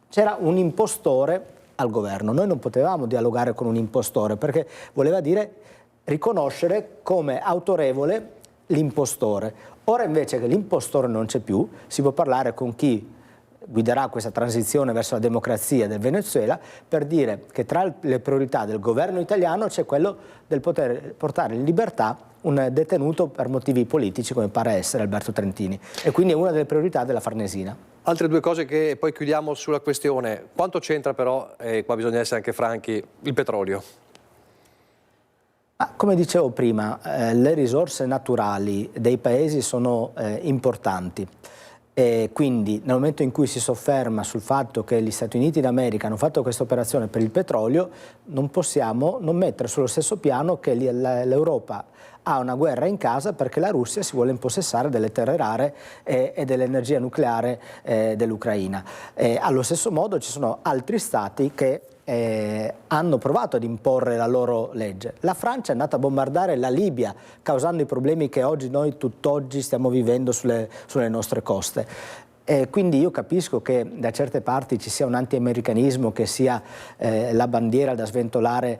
S: C'era un impostore al governo, noi non potevamo dialogare con un impostore, perché voleva dire riconoscere come autorevole l'impostore. Ora invece che l'impostore non c'è più, si può parlare con chi guiderà questa transizione verso la democrazia del Venezuela, per dire che tra le priorità del governo italiano c'è quello del poter portare in libertà un detenuto per motivi politici, come pare essere Alberto Trentini, e quindi è una delle priorità della Farnesina.
A: Altre due cose che poi chiudiamo sulla questione. Quanto c'entra però, e qua bisogna essere anche franchi, il petrolio?
S: Come dicevo prima, le risorse naturali dei paesi sono importanti. E quindi nel momento in cui si sofferma sul fatto che gli Stati Uniti d'America hanno fatto questa operazione per il petrolio, non possiamo non mettere sullo stesso piano che l'Europa ha una guerra in casa perché la Russia si vuole impossessare delle terre rare e dell'energia nucleare dell'Ucraina. Allo stesso modo ci sono altri stati che hanno provato ad imporre la loro legge. La Francia è andata a bombardare la Libia, causando i problemi che oggi noi tutt'oggi stiamo vivendo sulle nostre coste. Quindi io capisco che da certe parti ci sia un anti-americanismo che sia la bandiera da sventolare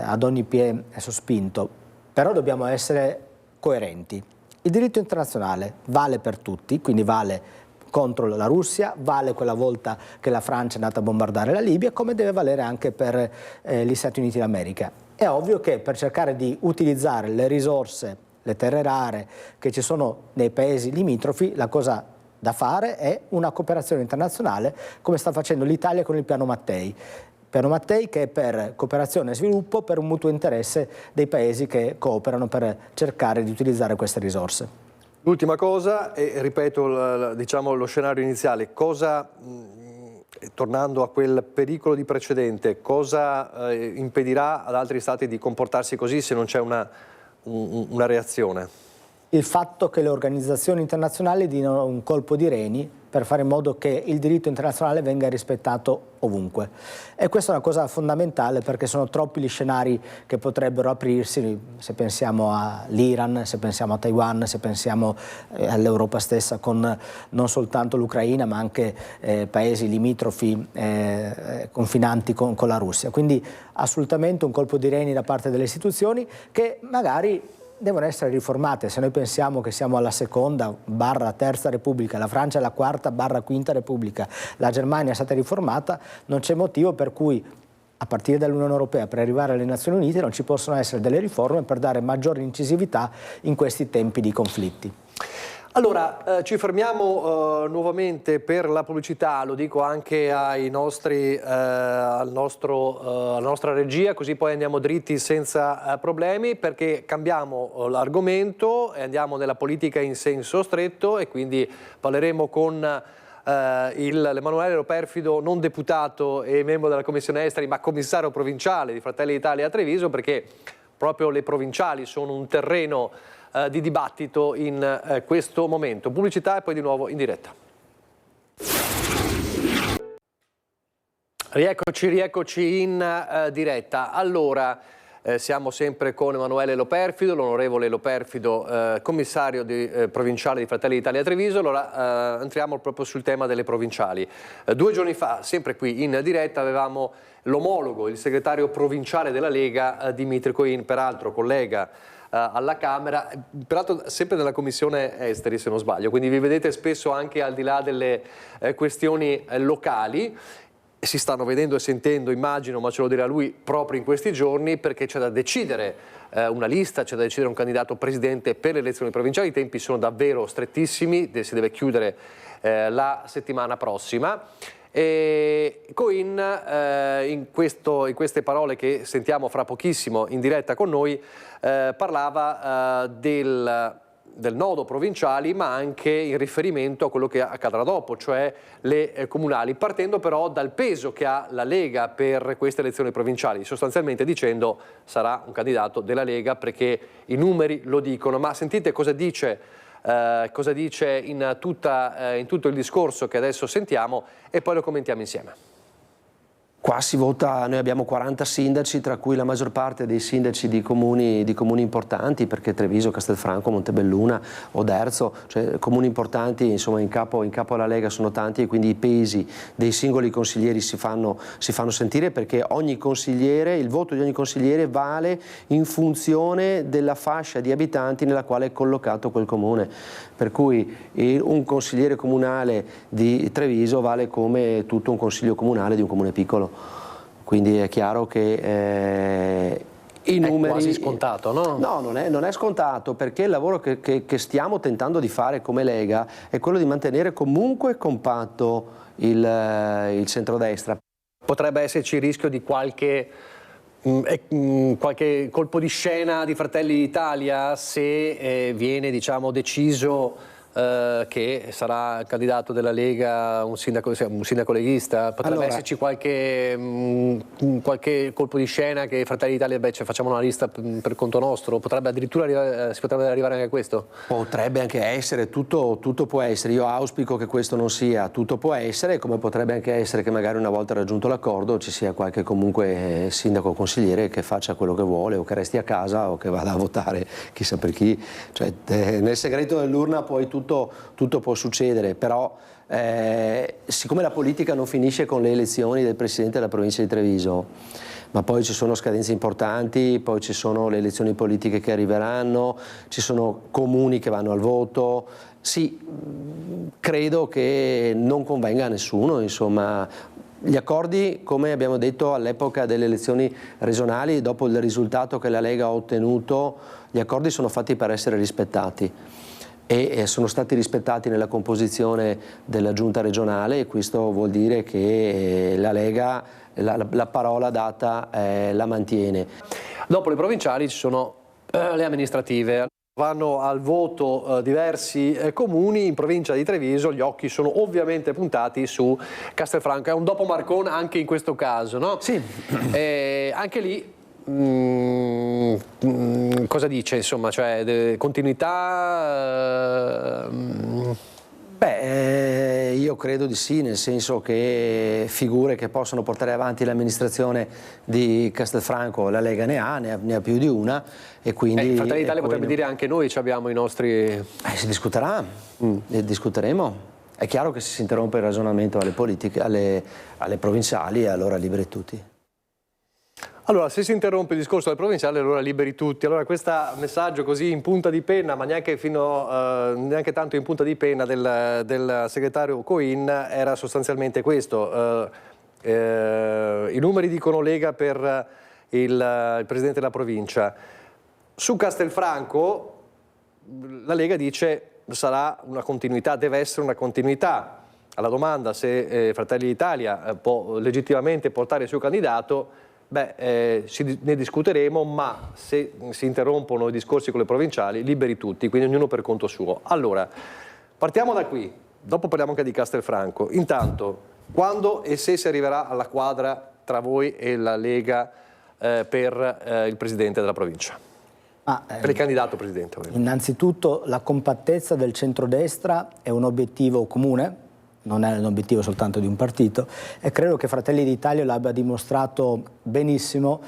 S: ad ogni piè sospinto, però dobbiamo essere coerenti. Il diritto internazionale vale per tutti, quindi vale contro la Russia, vale quella volta che la Francia è andata a bombardare la Libia, come deve valere anche per gli Stati Uniti d'America. È ovvio che per cercare di utilizzare le risorse, le terre rare che ci sono nei paesi limitrofi, la cosa da fare è una cooperazione internazionale, come sta facendo l'Italia con il Piano Mattei. Piano Mattei che è per cooperazione e sviluppo, per un mutuo interesse dei paesi che cooperano per cercare di utilizzare queste risorse.
A: L'ultima cosa, e ripeto diciamo, lo scenario iniziale, tornando a quel pericolo di precedente, cosa impedirà ad altri stati di comportarsi così se non c'è una reazione?
S: Il fatto che le organizzazioni internazionali diano un colpo di reni per fare in modo che il diritto internazionale venga rispettato ovunque. E questa è una cosa fondamentale perché sono troppi gli scenari che potrebbero aprirsi, se pensiamo all'Iran, se pensiamo a Taiwan, se pensiamo all'Europa stessa con non soltanto l'Ucraina ma anche paesi limitrofi confinanti con la Russia. Quindi assolutamente un colpo di reni da parte delle istituzioni che magari devono essere riformate. Se noi pensiamo che siamo alla seconda / terza Repubblica, la Francia è la quarta / quinta Repubblica, la Germania è stata riformata, non c'è motivo per cui a partire dall'Unione Europea per arrivare alle Nazioni Unite non ci possono essere delle riforme per dare maggiore incisività in questi tempi di conflitti.
A: Allora, ci fermiamo nuovamente per la pubblicità, lo dico anche ai nostri, alla nostra regia, così poi andiamo dritti senza problemi, perché cambiamo l'argomento e andiamo nella politica in senso stretto e quindi parleremo con l'Emanuele Loperfido, non deputato e membro della Commissione Esteri, ma commissario provinciale di Fratelli d'Italia a Treviso, perché proprio le provinciali sono un terreno di dibattito in questo momento. Pubblicità e poi di nuovo in diretta. Rieccoci in diretta. Allora, siamo sempre con Emanuele Loperfido, l'onorevole Loperfido, commissario provinciale di Fratelli d'Italia a Treviso. Allora, entriamo proprio sul tema delle provinciali. 2 giorni fa, sempre qui in diretta, avevamo l'omologo, il segretario provinciale della Lega, Dimitri Coin, peraltro collega alla Camera, peraltro sempre nella Commissione Esteri se non sbaglio, quindi vi vedete spesso anche al di là delle questioni locali. Si stanno vedendo e sentendo, immagino, ma ce lo dirà lui proprio in questi giorni, perché c'è da decidere una lista, c'è da decidere un candidato presidente per le elezioni provinciali. I tempi sono davvero strettissimi, si deve chiudere la settimana prossima. E Coin in queste parole che sentiamo fra pochissimo in diretta con noi parlava del nodo provinciali, ma anche in riferimento a quello che accadrà dopo, cioè le comunali, partendo però dal peso che ha la Lega per queste elezioni provinciali, sostanzialmente dicendo sarà un candidato della Lega perché i numeri lo dicono. Ma sentite cosa dice in tutto il discorso che adesso sentiamo e poi lo commentiamo insieme.
T: Qua si vota, noi abbiamo 40 sindaci, tra cui la maggior parte dei sindaci di comuni importanti, perché Treviso, Castelfranco, Montebelluna, Oderzo, cioè comuni importanti, insomma in capo alla Lega sono tanti, e quindi i pesi dei singoli consiglieri si fanno sentire, perché ogni consigliere, il voto di ogni consigliere vale in funzione della fascia di abitanti nella quale è collocato quel comune. Per cui un consigliere comunale di Treviso vale come tutto un consiglio comunale di un comune piccolo. Quindi è chiaro che i numeri... È
A: quasi scontato, no?
T: No, non è scontato, perché il lavoro che stiamo tentando di fare come Lega è quello di mantenere comunque compatto il centrodestra.
A: Potrebbe esserci il rischio di qualche colpo di scena di Fratelli d'Italia se viene, diciamo, deciso che sarà candidato della Lega un sindaco leghista? Potrebbe esserci qualche colpo di scena che Fratelli d'Italia facciamo una lista per conto nostro? Si potrebbe arrivare anche a questo?
T: Potrebbe anche essere, tutto può essere. Io auspico che questo non sia, tutto può essere, come potrebbe anche essere che magari una volta raggiunto l'accordo ci sia qualche comunque sindaco o consigliere che faccia quello che vuole, o che resti a casa o che vada a votare chissà per chi. Cioè, nel segreto dell'urna poi tutto può succedere, però siccome la politica non finisce con le elezioni del Presidente della provincia di Treviso, ma poi ci sono scadenze importanti, poi ci sono le elezioni politiche che arriveranno, ci sono comuni che vanno al voto, sì, credo che non convenga a nessuno, insomma. Gli accordi, come abbiamo detto all'epoca delle elezioni regionali, dopo il risultato che la Lega ha ottenuto, gli accordi sono fatti per essere rispettati. E sono stati rispettati nella composizione della giunta regionale, e questo vuol dire che la Lega la parola data la mantiene.
A: Dopo le provinciali ci sono le amministrative. Vanno al voto diversi comuni. In provincia di Treviso gli occhi sono ovviamente puntati su Castelfranco. È un dopo Marcon anche in questo caso, no?
T: Sì.
A: Anche lì cosa dice, insomma, cioè continuità?
T: Beh, io credo di sì, nel senso che figure che possono portare avanti l'amministrazione di Castelfranco la Lega ne ha più di una, e quindi...
A: Fratelli d'Italia potrebbe dire anche noi abbiamo i nostri...
T: si discuterà, discuteremo. È chiaro che se si interrompe il ragionamento alle politiche, alle provinciali, allora liberi tutti.
A: Allora, se si interrompe il discorso del provinciale, allora liberi tutti. Allora, questo messaggio così in punta di penna, ma neanche tanto in punta di penna del segretario Coin, era sostanzialmente questo. I numeri dicono Lega per il presidente della provincia. Su Castelfranco la Lega dice sarà una continuità, deve essere una continuità. Alla domanda se Fratelli d'Italia può legittimamente portare il suo candidato, ne discuteremo, ma se si interrompono i discorsi con le provinciali, liberi tutti, quindi ognuno per conto suo. Allora, partiamo da qui, dopo parliamo anche di Castelfranco. Intanto, quando e se si arriverà alla quadra tra voi e la Lega per il Presidente della provincia? Per il candidato Presidente. Ovviamente.
S: Innanzitutto la compattezza del centrodestra è un obiettivo comune, non è un obiettivo soltanto di un partito, e credo che Fratelli d'Italia l'abbia dimostrato benissimo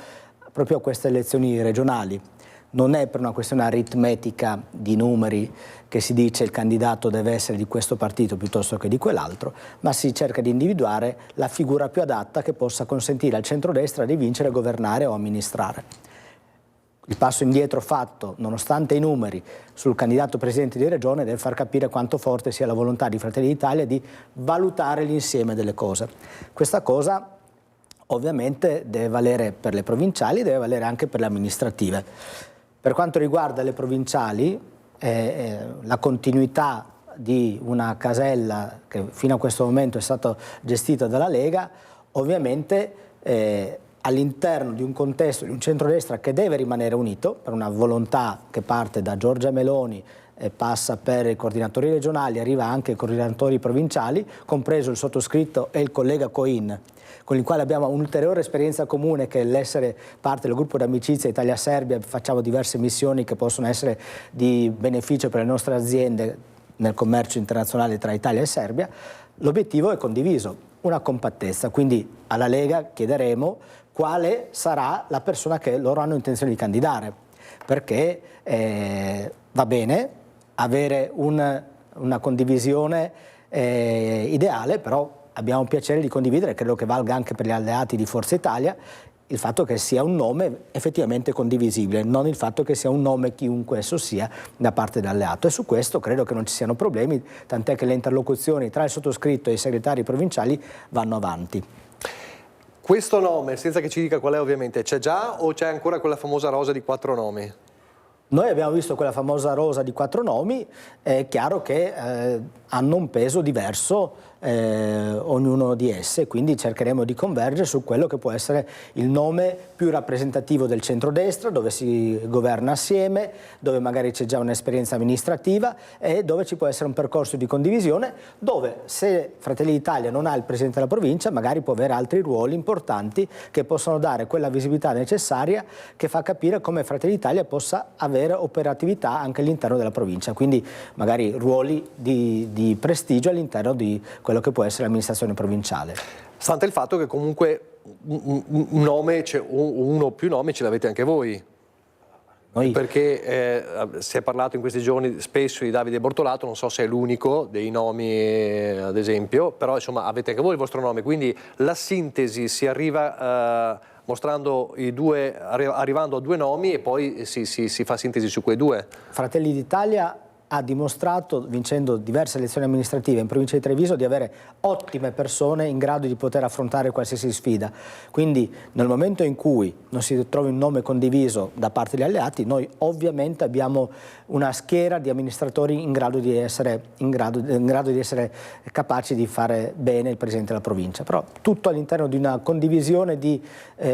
S: proprio a queste elezioni regionali. Non è per una questione aritmetica di numeri che si dice il candidato deve essere di questo partito piuttosto che di quell'altro, ma si cerca di individuare la figura più adatta che possa consentire al centrodestra di vincere, governare o amministrare. Il passo indietro fatto, nonostante i numeri, sul candidato presidente di regione deve far capire quanto forte sia la volontà di Fratelli d'Italia di valutare l'insieme delle cose. Questa cosa ovviamente deve valere per le provinciali, deve valere anche per le amministrative. Per quanto riguarda le provinciali, la continuità di una casella che fino a questo momento è stata gestita dalla Lega, ovviamente all'interno di un contesto di un centrodestra che deve rimanere unito per una volontà che parte da Giorgia Meloni e passa per i coordinatori regionali, arriva anche ai coordinatori provinciali, compreso il sottoscritto e il collega Coin, con il quale abbiamo un'ulteriore esperienza comune che è l'essere parte del gruppo d'amicizia Italia-Serbia. Facciamo diverse missioni che possono essere di beneficio per le nostre aziende nel commercio internazionale tra Italia e Serbia. L'obiettivo è condiviso, una compattezza, quindi alla Lega chiederemo quale sarà la persona che loro hanno intenzione di candidare, perché va bene avere una condivisione ideale, però abbiamo piacere di condividere, credo che valga anche per gli alleati di Forza Italia, il fatto che sia un nome effettivamente condivisibile, non il fatto che sia un nome chiunque esso sia da parte dell'alleato, e su questo credo che non ci siano problemi, tant'è che le interlocuzioni tra il sottoscritto e i segretari provinciali vanno avanti.
A: Questo nome, senza che ci dica qual è ovviamente, c'è già o c'è ancora quella famosa rosa di 4 nomi?
S: Noi abbiamo visto quella famosa rosa di 4 nomi, è chiaro che hanno un peso diverso ognuno di esse, quindi cercheremo di convergere su quello che può essere il nome più rappresentativo del centrodestra, dove si governa assieme, dove magari c'è già un'esperienza amministrativa e dove ci può essere un percorso di condivisione, dove se Fratelli d'Italia non ha il Presidente della provincia magari può avere altri ruoli importanti che possono dare quella visibilità necessaria che fa capire come Fratelli d'Italia possa avere operatività anche all'interno della provincia, quindi magari ruoli di prestigio all'interno di quello che può essere l'amministrazione provinciale.
A: Stante il fatto che comunque un nome, uno o più nomi ce l'avete anche voi. Perché si è parlato in questi giorni spesso di Davide Bortolato, non so se è l'unico dei nomi ad esempio, però insomma avete anche voi il vostro nome, quindi la sintesi si arriva mostrando i due, arrivando a 2 nomi e poi si fa sintesi su quei 2.
S: Fratelli d'Italia ha dimostrato, vincendo diverse elezioni amministrative in provincia di Treviso, di avere ottime persone in grado di poter affrontare qualsiasi sfida. Quindi nel momento in cui non si trovi un nome condiviso da parte degli alleati, noi ovviamente abbiamo una schiera di amministratori in grado di essere capaci di fare bene il Presidente della provincia, però tutto all'interno di una condivisione di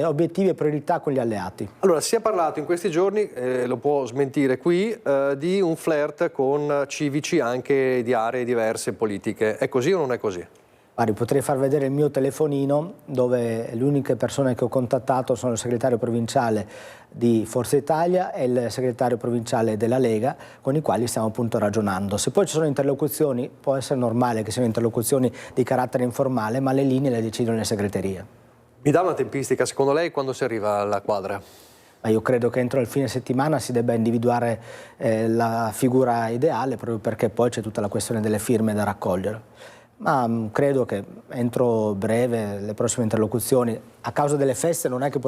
S: obiettivi e priorità con gli alleati.
A: Allora, si è parlato in questi giorni, lo può smentire qui, di un flirt con civici anche di aree diverse politiche. È così o non è così?
S: Guardi, potrei far vedere il mio telefonino dove le uniche persone che ho contattato sono il segretario provinciale di Forza Italia e il segretario provinciale della Lega, con i quali stiamo appunto ragionando. Se poi ci sono interlocuzioni, può essere normale che siano interlocuzioni di carattere informale, ma le linee le decidono le segreterie.
A: Mi dà una tempistica, secondo lei, quando si arriva alla quadra?
S: Io credo che entro il fine settimana si debba individuare la figura ideale, proprio perché poi c'è tutta la questione delle firme da raccogliere. Ma credo che entro breve le prossime interlocuzioni, a causa delle feste non è che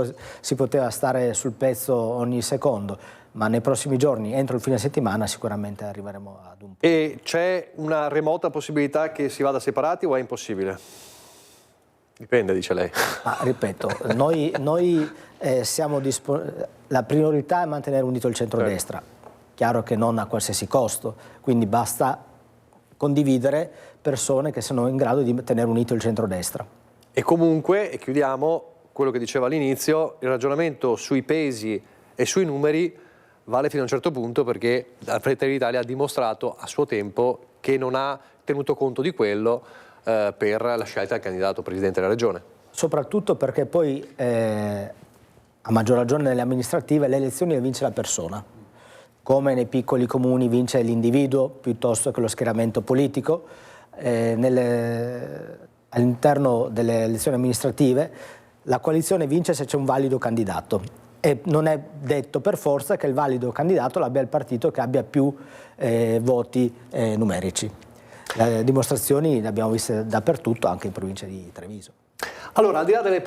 S: si poteva stare sul pezzo ogni secondo, ma nei prossimi giorni, entro il fine settimana, sicuramente arriveremo ad un punto.
A: E c'è una remota possibilità che si vada separati o è impossibile? Dipende, dice lei.
S: Ma, ripeto, noi siamo la priorità è mantenere unito il centrodestra. chiaro che non a qualsiasi costo, quindi basta condividere persone che sono in grado di tenere unito il centrodestra.
A: E comunque, e chiudiamo, quello che diceva all'inizio, il ragionamento sui pesi e sui numeri vale fino a un certo punto, perché Fratelli d'Italia ha dimostrato a suo tempo che non ha tenuto conto di quello per la scelta del candidato presidente della regione.
S: Soprattutto perché poi, a maggior ragione nelle amministrative, le elezioni le vince la persona. Come nei piccoli comuni vince l'individuo piuttosto che lo schieramento politico, all'interno delle elezioni amministrative la coalizione vince se c'è un valido candidato e non è detto per forza che il valido candidato l'abbia il partito che abbia più voti numerici. Le dimostrazioni le abbiamo viste dappertutto, anche in provincia di Treviso.
A: Allora, al di là delle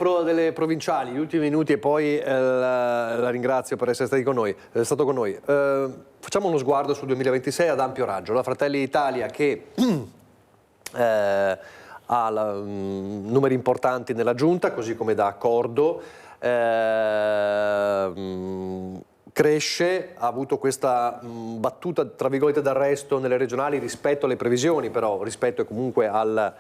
A: provinciali, gli ultimi minuti, e poi la ringrazio per essere stato con noi. Facciamo uno sguardo sul 2026 ad ampio raggio. La Fratelli d'Italia che ha numeri importanti nella giunta, così come da accordo, cresce, ha avuto questa battuta tra virgolette d'arresto nelle regionali rispetto alle previsioni, però rispetto comunque a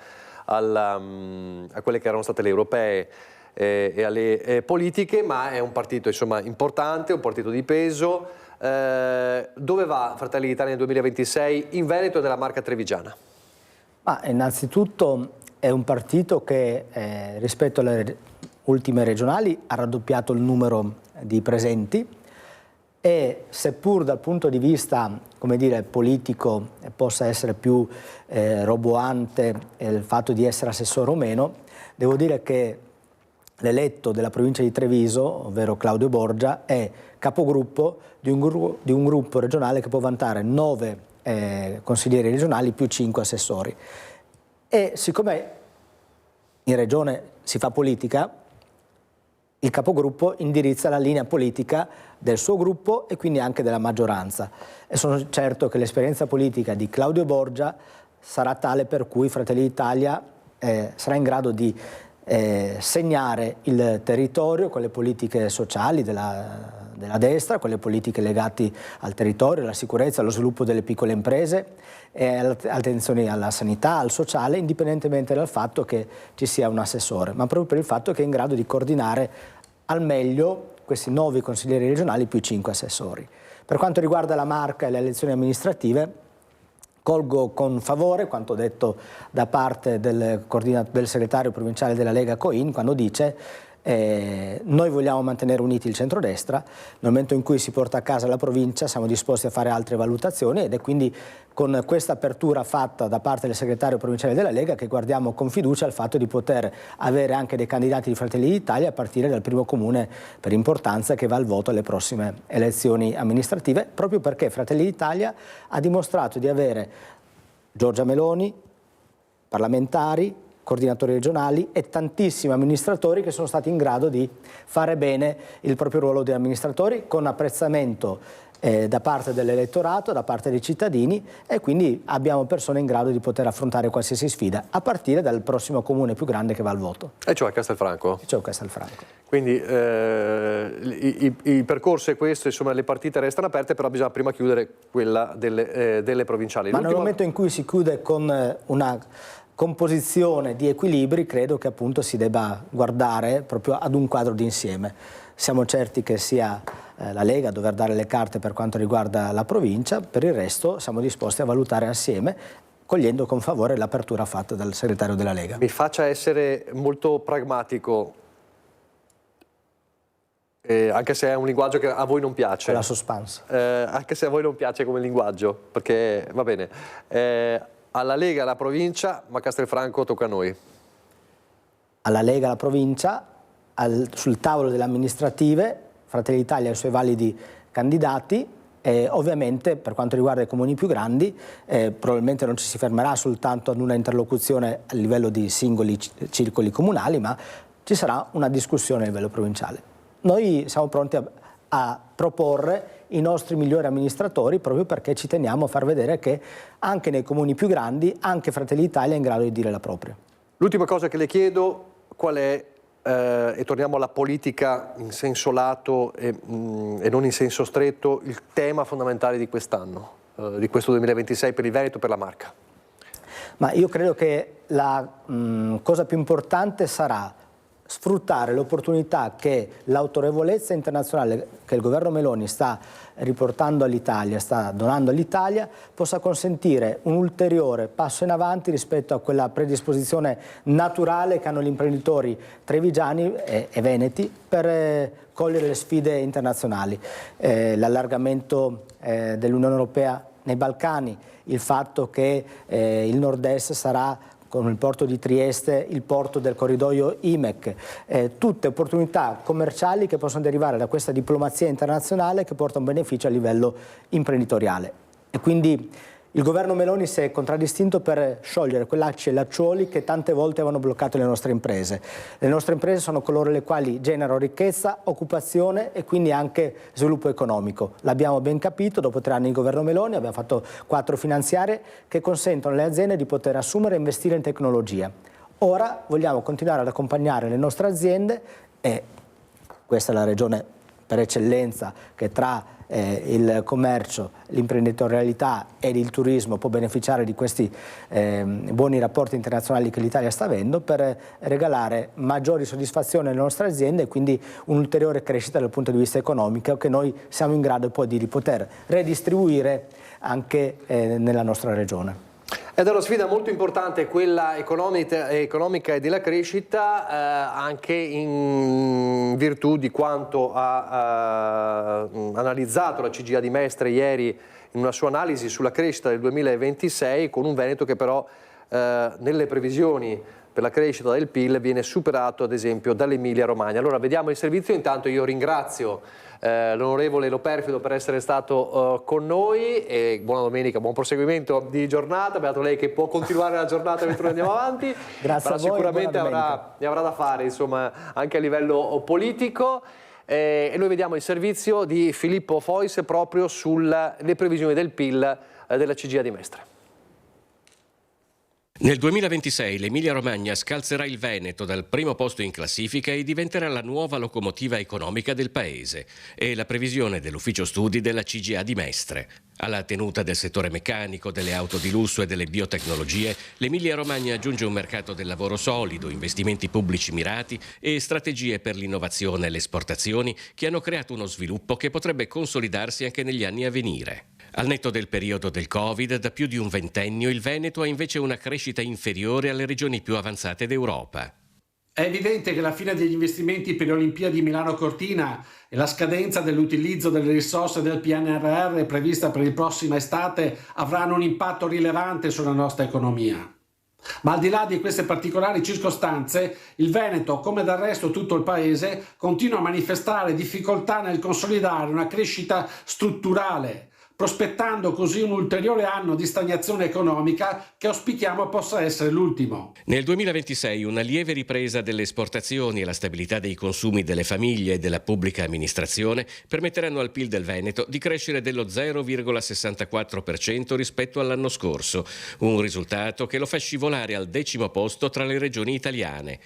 A: quelle che erano state le europee e alle politiche, ma è un partito insomma importante, un partito di peso. Dove va Fratelli d'Italia nel 2026 in Veneto e nella Marca trevigiana?
S: Innanzitutto è un partito che rispetto alle ultime regionali ha raddoppiato il numero di presenti e seppur dal punto di vista, come dire, politico possa essere più roboante il fatto di essere assessore o meno, devo dire che l'eletto della provincia di Treviso, ovvero Claudio Borgia, è capogruppo di un gruppo regionale che può vantare 9 consiglieri regionali più 5 assessori. E siccome in regione si fa politica, il capogruppo indirizza la linea politica del suo gruppo e quindi anche della maggioranza. E sono certo che l'esperienza politica di Claudio Borgia sarà tale per cui Fratelli d'Italia sarà in grado di segnare il territorio con le politiche sociali della destra, con le politiche legate al territorio, alla sicurezza, allo sviluppo delle piccole imprese, attenzione alla sanità, al sociale, indipendentemente dal fatto che ci sia un assessore, ma proprio per il fatto che è in grado di coordinare al meglio questi 9 consiglieri regionali più 5 assessori. Per quanto riguarda la Marca e le elezioni amministrative, colgo con favore quanto detto da parte del segretario provinciale della Lega Coin, quando dice noi vogliamo mantenere uniti il centrodestra, nel momento in cui si porta a casa la provincia siamo disposti a fare altre valutazioni ed è quindi con questa apertura fatta da parte del segretario provinciale della Lega che guardiamo con fiducia al fatto di poter avere anche dei candidati di Fratelli d'Italia a partire dal primo comune per importanza che va al voto alle prossime elezioni amministrative, proprio perché Fratelli d'Italia ha dimostrato di avere Giorgia Meloni, parlamentari, coordinatori regionali e tantissimi amministratori che sono stati in grado di fare bene il proprio ruolo di amministratori con apprezzamento da parte dell'elettorato, da parte dei cittadini e quindi abbiamo persone in grado di poter affrontare qualsiasi sfida a partire dal prossimo comune più grande che va al voto.
A: E cioè Castelfranco?
S: E cioè Castelfranco.
A: Quindi il percorso è questo, insomma le partite restano aperte, però bisogna prima chiudere quella delle provinciali.
S: Ma nel momento in cui si chiude con una composizione di equilibri, credo che appunto si debba guardare proprio ad un quadro d'insieme. Siamo certi che sia la Lega a dover dare le carte per quanto riguarda la provincia, per il resto siamo disposti a valutare assieme, cogliendo con favore l'apertura fatta dal segretario della Lega.
A: Mi faccia essere molto pragmatico, anche se è un linguaggio che a voi non piace.
S: La suspense.
A: Anche se a voi non piace come linguaggio, perché va bene. Alla Lega la provincia, ma Castelfranco tocca a noi.
S: Alla Lega la provincia, sul tavolo delle amministrative, Fratelli d'Italia ha i suoi validi candidati e ovviamente per quanto riguarda i comuni più grandi probabilmente non ci si fermerà soltanto ad una interlocuzione a livello di singoli circoli comunali, ma ci sarà una discussione a livello provinciale. Noi siamo pronti a proporre i nostri migliori amministratori proprio perché ci teniamo a far vedere che anche nei comuni più grandi anche Fratelli d'Italia è in grado di dire la propria.
A: L'ultima cosa che le chiedo, qual è e torniamo alla politica in senso lato e non in senso stretto, il tema fondamentale di quest'anno, di questo 2026 per il Veneto e per la Marca?
S: Ma io credo che la cosa più importante sarà sfruttare l'opportunità che l'autorevolezza internazionale che il governo Meloni sta riportando all'Italia, sta donando all'Italia, possa consentire un ulteriore passo in avanti rispetto a quella predisposizione naturale che hanno gli imprenditori trevigiani e veneti per cogliere le sfide internazionali. L'allargamento dell'Unione Europea nei Balcani, il fatto che il nord-est sarà con il porto di Trieste, il porto del corridoio IMEC, tutte opportunità commerciali che possono derivare da questa diplomazia internazionale che porta un beneficio a livello imprenditoriale. E quindi il governo Meloni si è contraddistinto per sciogliere quell'acci e lacciuoli che tante volte avevano bloccato le nostre imprese. Le nostre imprese sono coloro le quali generano ricchezza, occupazione e quindi anche sviluppo economico. L'abbiamo ben capito, dopo 3 anni di governo Meloni abbiamo fatto 4 finanziarie che consentono alle aziende di poter assumere e investire in tecnologia. Ora vogliamo continuare ad accompagnare le nostre aziende e questa è la regione per eccellenza che tra il commercio, l'imprenditorialità ed il turismo può beneficiare di questi buoni rapporti internazionali che l'Italia sta avendo per regalare maggiori soddisfazioni alle nostre aziende e quindi un'ulteriore crescita dal punto di vista economico che noi siamo in grado poi di poter redistribuire anche nella nostra regione.
A: Ed è una sfida molto importante quella economica e della crescita, anche in virtù di quanto ha analizzato la CGIA di Mestre ieri in una sua analisi sulla crescita del 2026, con un Veneto che però nelle previsioni per la crescita del PIL viene superato ad esempio dall'Emilia Romagna. Allora vediamo il servizio, intanto io ringrazio l'onorevole Loperfido per essere stato con noi e buona domenica, buon proseguimento di giornata. Beato lei che può continuare la giornata mentre andiamo avanti.
S: Grazie a voi,
A: sicuramente ne avrà da fare, insomma, anche a livello politico. E noi vediamo il servizio di Filippo Fois proprio sulle previsioni del PIL della CGIA di Mestre.
U: Nel 2026 l'Emilia-Romagna scalzerà il Veneto dal primo posto in classifica e diventerà la nuova locomotiva economica del paese. È la previsione dell'ufficio studi della CGIA di Mestre. Alla tenuta del settore meccanico, delle auto di lusso e delle biotecnologie, l'Emilia-Romagna aggiunge un mercato del lavoro solido, investimenti pubblici mirati e strategie per l'innovazione e le esportazioni che hanno creato uno sviluppo che potrebbe consolidarsi anche negli anni a venire. Al netto del periodo del Covid, da più di un ventennio, il Veneto ha invece una crescita inferiore alle regioni più avanzate d'Europa.
V: È evidente che la fine degli investimenti per le Olimpiadi Milano-Cortina e la scadenza dell'utilizzo delle risorse del PNRR prevista per la prossima estate avranno un impatto rilevante sulla nostra economia. Ma al di là di queste particolari circostanze, il Veneto, come del resto tutto il Paese, continua a manifestare difficoltà nel consolidare una crescita strutturale, prospettando così un ulteriore anno di stagnazione economica che auspichiamo possa essere l'ultimo.
U: Nel 2026 una lieve ripresa delle esportazioni e la stabilità dei consumi delle famiglie e della pubblica amministrazione permetteranno al PIL del Veneto di crescere dello 0,64% rispetto all'anno scorso, un risultato che lo fa scivolare al 10° posto tra le regioni italiane.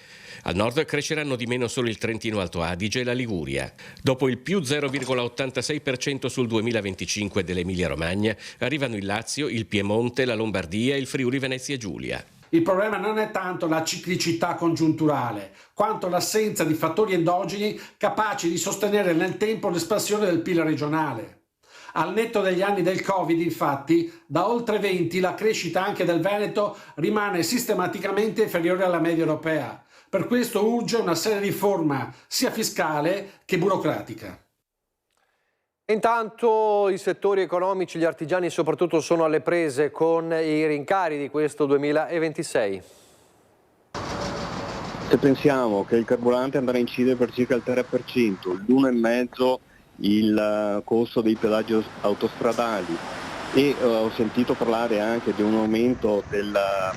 U: Al nord cresceranno di meno solo il Trentino Alto Adige e la Liguria. Dopo il più 0,86% sul 2025 dell'Emilia Romagna, arrivano il Lazio, il Piemonte, la Lombardia e il Friuli Venezia Giulia.
V: Il problema non è tanto la ciclicità congiunturale, quanto l'assenza di fattori endogeni capaci di sostenere nel tempo l'espansione del PIL regionale. Al netto degli anni del Covid, infatti, da oltre 20 la crescita anche del Veneto rimane sistematicamente inferiore alla media europea. Per questo urge una seria riforma sia fiscale che burocratica.
A: Intanto i settori economici, gli artigiani soprattutto, sono alle prese con i rincari di questo 2026.
W: Se pensiamo che il carburante andrà a incidere per circa il 3%, l'1,5% il costo dei pedaggi autostradali e ho sentito parlare anche di un aumento della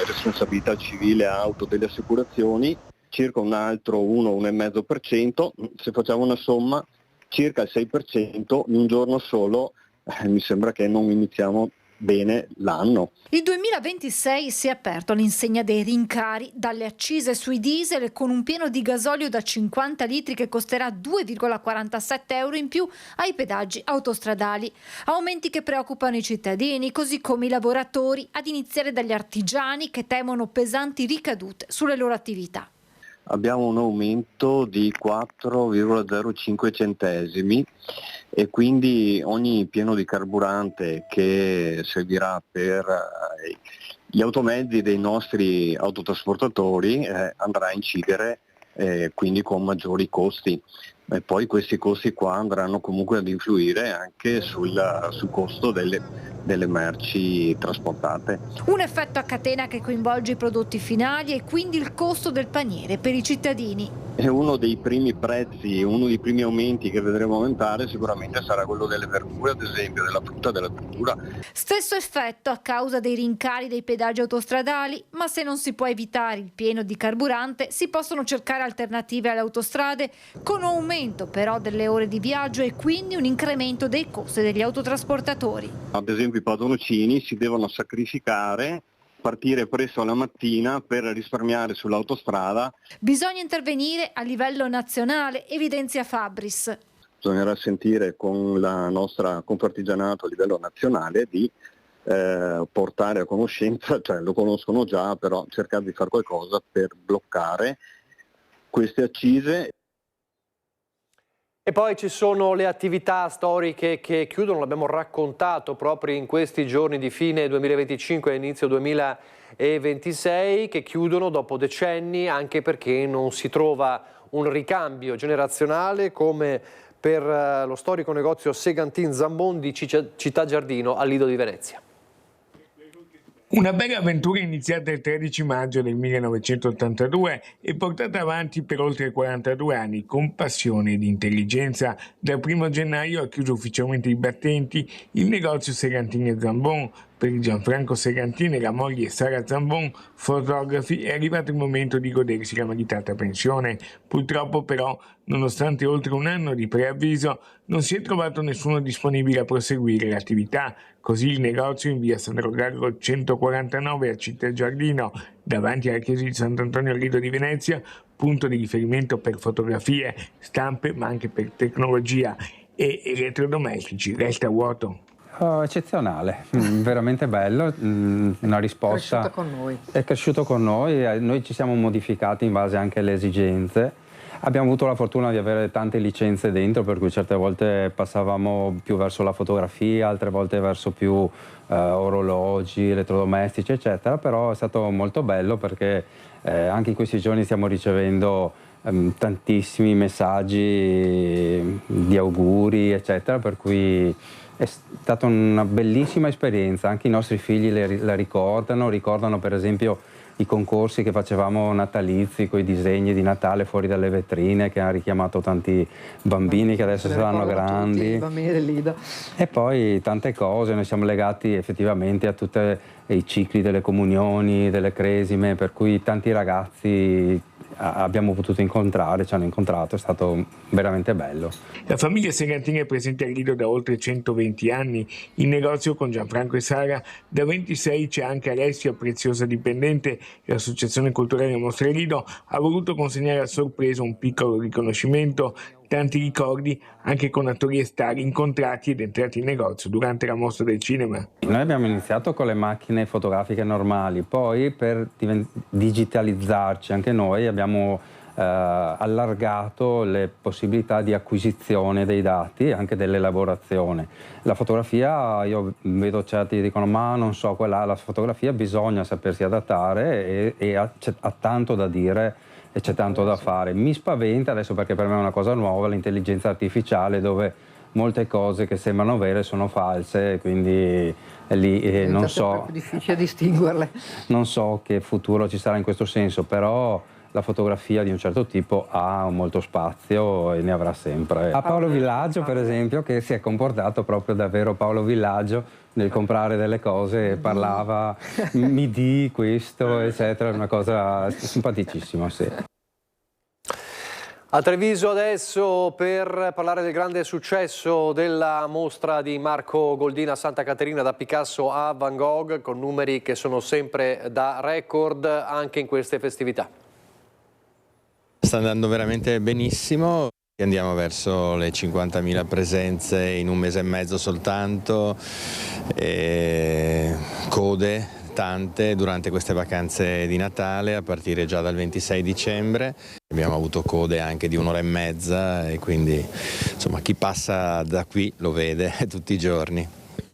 W: responsabilità civile auto delle assicurazioni, circa un altro 1-1,5%, se facciamo una somma circa il 6% in un giorno solo, mi sembra che non iniziamo bene l'anno.
P: Il 2026 si è aperto all'insegna dei rincari, dalle accise sui diesel con un pieno di gasolio da 50 litri che costerà 2,47 euro in più ai pedaggi autostradali. Aumenti che preoccupano i cittadini, così come i lavoratori, ad iniziare dagli artigiani che temono pesanti ricadute sulle loro attività.
W: Abbiamo un aumento di 4,05 centesimi e quindi ogni pieno di carburante che servirà per gli automezzi dei nostri autotrasportatori andrà a incidere quindi con maggiori costi. E poi questi costi qua andranno comunque ad influire anche sul costo delle merci trasportate.
P: Un effetto a catena che coinvolge i prodotti finali e quindi il costo del paniere per i cittadini.
W: E uno dei primi prezzi, uno dei primi aumenti che vedremo aumentare sicuramente sarà quello delle verdure, ad esempio, della frutta e della verdura.
P: Stesso effetto a causa dei rincari dei pedaggi autostradali, ma se non si può evitare il pieno di carburante si possono cercare alternative alle autostrade con un aumento però delle ore di viaggio e quindi un incremento dei costi degli autotrasportatori.
W: Ad esempio i padronocini si devono sacrificare, partire presto la mattina per risparmiare sull'autostrada.
P: Bisogna intervenire a livello nazionale, evidenzia Fabris.
W: Bisognerà sentire con la nostra Confartigianato a livello nazionale di portare a conoscenza, cioè lo conoscono già, però cercare di fare qualcosa per bloccare queste accise.
A: E poi ci sono le attività storiche che chiudono, l'abbiamo raccontato proprio in questi giorni di fine 2025 e inizio 2026, che chiudono dopo decenni anche perché non si trova un ricambio generazionale come per lo storico negozio Segantin Zambon di Città Giardino al Lido di Venezia.
C: Una bella avventura iniziata il 13 maggio del 1982 e portata avanti per oltre 42 anni con passione ed intelligenza. Dal 1 gennaio ha chiuso ufficialmente i battenti il negozio Segantin Zambon. Per Gianfranco Segantin e la moglie Sara Zambon, fotografi, è arrivato il momento di godersi la meritata pensione. Purtroppo però, nonostante oltre un anno di preavviso, non si è trovato nessuno disponibile a proseguire l'attività. Così il negozio in via Sandro Gallo 149 a Città Giardino, davanti alla chiesa di Sant'Antonio al Lido di Venezia, punto di riferimento per fotografie, stampe, ma anche per tecnologia e elettrodomestici, resta vuoto.
B: Eccezionale, veramente bello, una risposta. È cresciuto con noi, noi ci siamo modificati in base anche alle esigenze. Abbiamo avuto la fortuna di avere tante licenze dentro, per cui certe volte passavamo più verso la fotografia, altre volte verso più orologi, elettrodomestici, eccetera, però è stato molto bello perché anche in questi giorni stiamo ricevendo tantissimi messaggi di auguri, eccetera, per cui è stata una bellissima esperienza. Anche i nostri figli la ricordano per esempio i concorsi che facevamo natalizi con i disegni di Natale fuori dalle vetrine che hanno richiamato tanti bambini che adesso saranno grandi.
D: Tutti, i bambini del Lido.
B: E poi tante cose, noi siamo legati effettivamente a tutti i cicli delle comunioni, delle cresime, per cui tanti ragazzi abbiamo potuto incontrare, ci hanno incontrato, è stato veramente bello.
C: La famiglia Segantin è presente al Lido da oltre 120 anni, in negozio con Gianfranco e Sara da 26 c'è anche Alessia, preziosa dipendente. L'associazione culturale Mostra Lido ha voluto consegnare a sorpresa un piccolo riconoscimento, tanti ricordi anche con attori e star incontrati ed entrati in negozio durante la mostra del cinema.
B: Noi abbiamo iniziato con le macchine fotografiche normali, poi per digitalizzarci anche noi abbiamo allargato le possibilità di acquisizione dei dati e anche dell'elaborazione. La fotografia, io vedo certi che dicono ma non so, la fotografia bisogna sapersi adattare e ha tanto da dire e c'è tanto da fare. Mi spaventa adesso perché per me è una cosa nuova l'intelligenza artificiale, dove molte cose che sembrano vere sono false, quindi lì non so.
D: È difficile distinguerle.
B: Non so che futuro ci sarà in questo senso, però la fotografia di un certo tipo ha molto spazio e ne avrà sempre. A Paolo Villaggio, per esempio, che si è comportato proprio davvero Paolo Villaggio nel comprare delle cose, parlava mi di questo, eccetera, è una cosa simpaticissima, sì.
A: A Treviso adesso per parlare del grande successo della mostra di Marco Goldin a Santa Caterina, da Picasso a Van Gogh, con numeri che sono sempre da record anche in queste festività.
E: Sta andando veramente benissimo, andiamo verso le 50.000 presenze in un mese e mezzo soltanto, code tante durante queste vacanze di Natale a partire già dal 26 dicembre. Abbiamo avuto code anche di 1 ora e mezza e quindi insomma chi passa da qui lo vede tutti i giorni.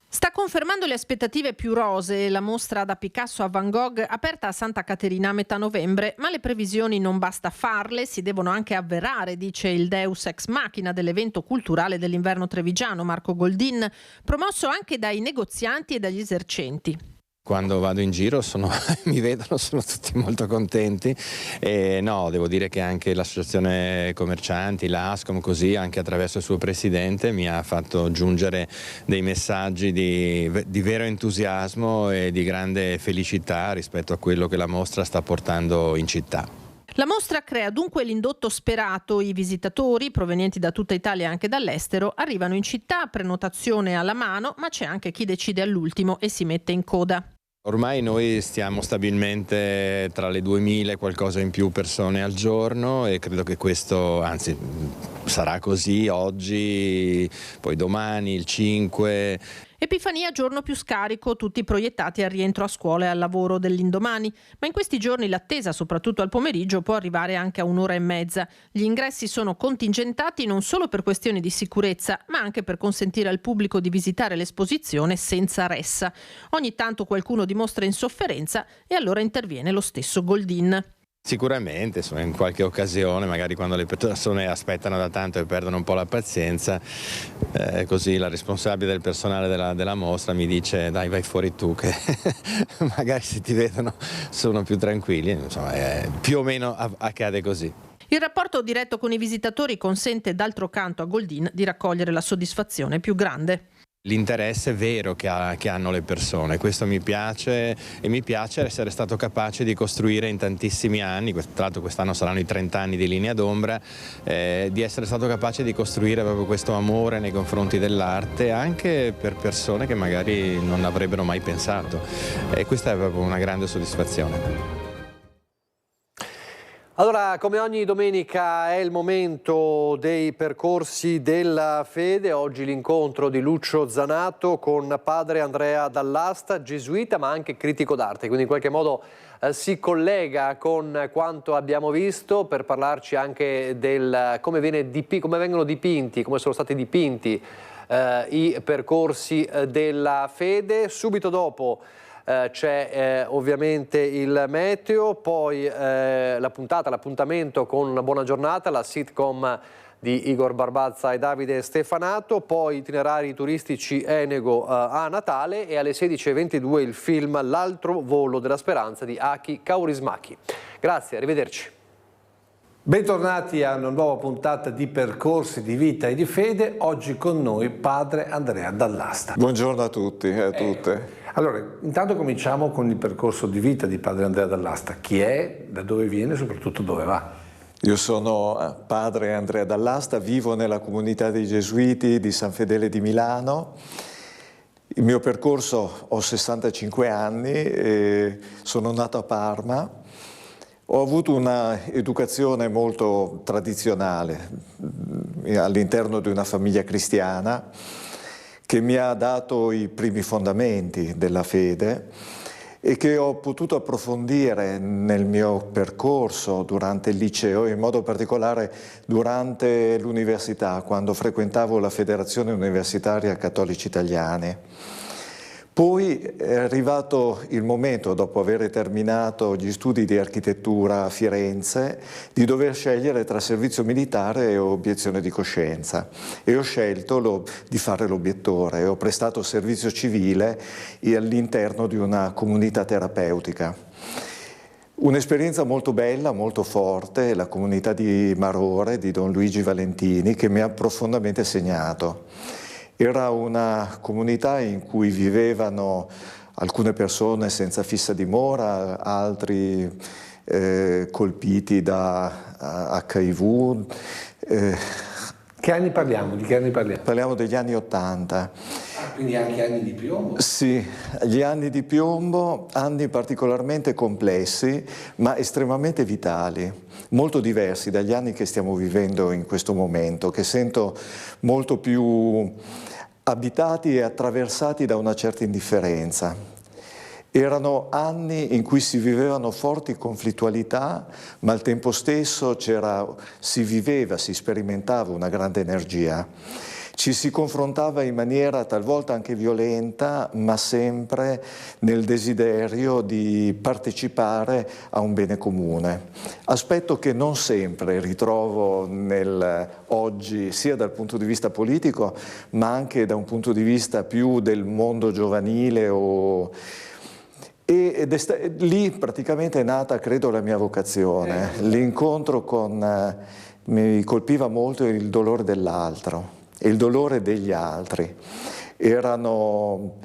N: Sta confermando le aspettative più rosee la mostra da Picasso a Van Gogh aperta a Santa Caterina a metà novembre, ma le previsioni non basta farle, si devono anche avverare, dice il Deus ex machina dell'evento culturale dell'inverno trevigiano Marco Goldin, promosso anche dai negozianti e dagli esercenti.
E: Quando vado in giro mi vedono, sono tutti molto contenti e no, devo dire che anche l'associazione commercianti, l'ASCOM, così anche attraverso il suo presidente mi ha fatto giungere dei messaggi di vero entusiasmo e di grande felicità rispetto a quello che la mostra sta portando in città.
N: La mostra crea dunque l'indotto sperato, i visitatori provenienti da tutta Italia e anche dall'estero arrivano in città, prenotazione alla mano, ma c'è anche chi decide all'ultimo e si mette in coda.
E: Ormai noi stiamo stabilmente tra le 2.000 e qualcosa in più persone al giorno e credo che questo, anzi sarà così oggi, poi domani, il 5.
N: Epifania, giorno più scarico, tutti proiettati al rientro a scuola e al lavoro dell'indomani, ma in questi giorni l'attesa, soprattutto al pomeriggio, può arrivare anche a 1 ora e mezza. Gli ingressi sono contingentati non solo per questioni di sicurezza, ma anche per consentire al pubblico di visitare l'esposizione senza ressa. Ogni tanto qualcuno dimostra insofferenza e allora interviene lo stesso Goldin.
E: Sicuramente, insomma, in qualche occasione, magari quando le persone aspettano da tanto e perdono un po' la pazienza, così la responsabile del personale della mostra mi dice dai vai fuori tu che magari se ti vedono sono più tranquilli, insomma più o meno accade così.
N: Il rapporto diretto con i visitatori consente d'altro canto a Goldin di raccogliere la soddisfazione più grande.
E: L'interesse vero che hanno le persone, questo mi piace e mi piace essere stato capace di costruire in tantissimi anni, tra l'altro quest'anno saranno i 30 anni di Linea d'Ombra, di essere stato capace di costruire proprio questo amore nei confronti dell'arte anche per persone che magari non avrebbero mai pensato e questa è proprio una grande soddisfazione.
A: Allora, come ogni domenica è il momento dei percorsi della fede. Oggi l'incontro di Lucio Zanato con padre Andrea Dall'Asta, gesuita ma anche critico d'arte, quindi in qualche modo si collega con quanto abbiamo visto per parlarci anche del come vengono dipinti, come sono stati dipinti i percorsi della fede. Subito dopo c'è ovviamente il meteo, poi l'appuntamento con Una buona giornata, la sitcom di Igor Barbazza e Davide Stefanato, poi itinerari turistici Enego a Natale e alle 16:22 il film L'altro volo della speranza di Aki Kaurismäki. Grazie, arrivederci.
F: Bentornati a una nuova puntata di Percorsi di vita e di fede, oggi con noi padre Andrea Dall'Asta.
G: Buongiorno a tutti e a tutte.
F: Allora, intanto cominciamo con il percorso di vita di padre Andrea Dall'Asta. Chi è, da dove viene e soprattutto dove va?
G: Io sono padre Andrea Dall'Asta, vivo nella comunità dei Gesuiti di San Fedele di Milano. Il mio percorso, ho 65 anni, e sono nato a Parma. Ho avuto una educazione molto tradizionale all'interno di una famiglia cristiana che mi ha dato i primi fondamenti della fede e che ho potuto approfondire nel mio percorso durante il liceo, in modo particolare durante l'università, quando frequentavo la Federazione Universitaria Cattolici Italiani. Poi è arrivato il momento, dopo aver terminato gli studi di architettura a Firenze, di dover scegliere tra servizio militare e obiezione di coscienza. E ho scelto di fare l'obiettore e ho prestato servizio civile all'interno di una comunità terapeutica. Un'esperienza molto bella, molto forte, la comunità di Marore, di Don Luigi Valentini, che mi ha profondamente segnato. Era una comunità in cui vivevano alcune persone senza fissa dimora, altri colpiti da HIV.
F: Che anni parliamo? Di che anni parliamo?
G: Parliamo degli anni '80.
F: Quindi anche anni di piombo?
G: Sì, gli anni di piombo, anni particolarmente complessi, ma estremamente vitali, molto diversi dagli anni che stiamo vivendo in questo momento, che sento molto più abitati e attraversati da una certa indifferenza. Erano anni in cui si vivevano forti conflittualità, ma al tempo stesso si sperimentava una grande energia. Ci si confrontava in maniera talvolta anche violenta, ma sempre nel desiderio di partecipare a un bene comune. Aspetto che non sempre ritrovo oggi, sia dal punto di vista politico, ma anche da un punto di vista più del mondo giovanile lì praticamente è nata, credo, la mia vocazione. L'incontro mi colpiva molto il dolore dell'altro e il dolore degli altri.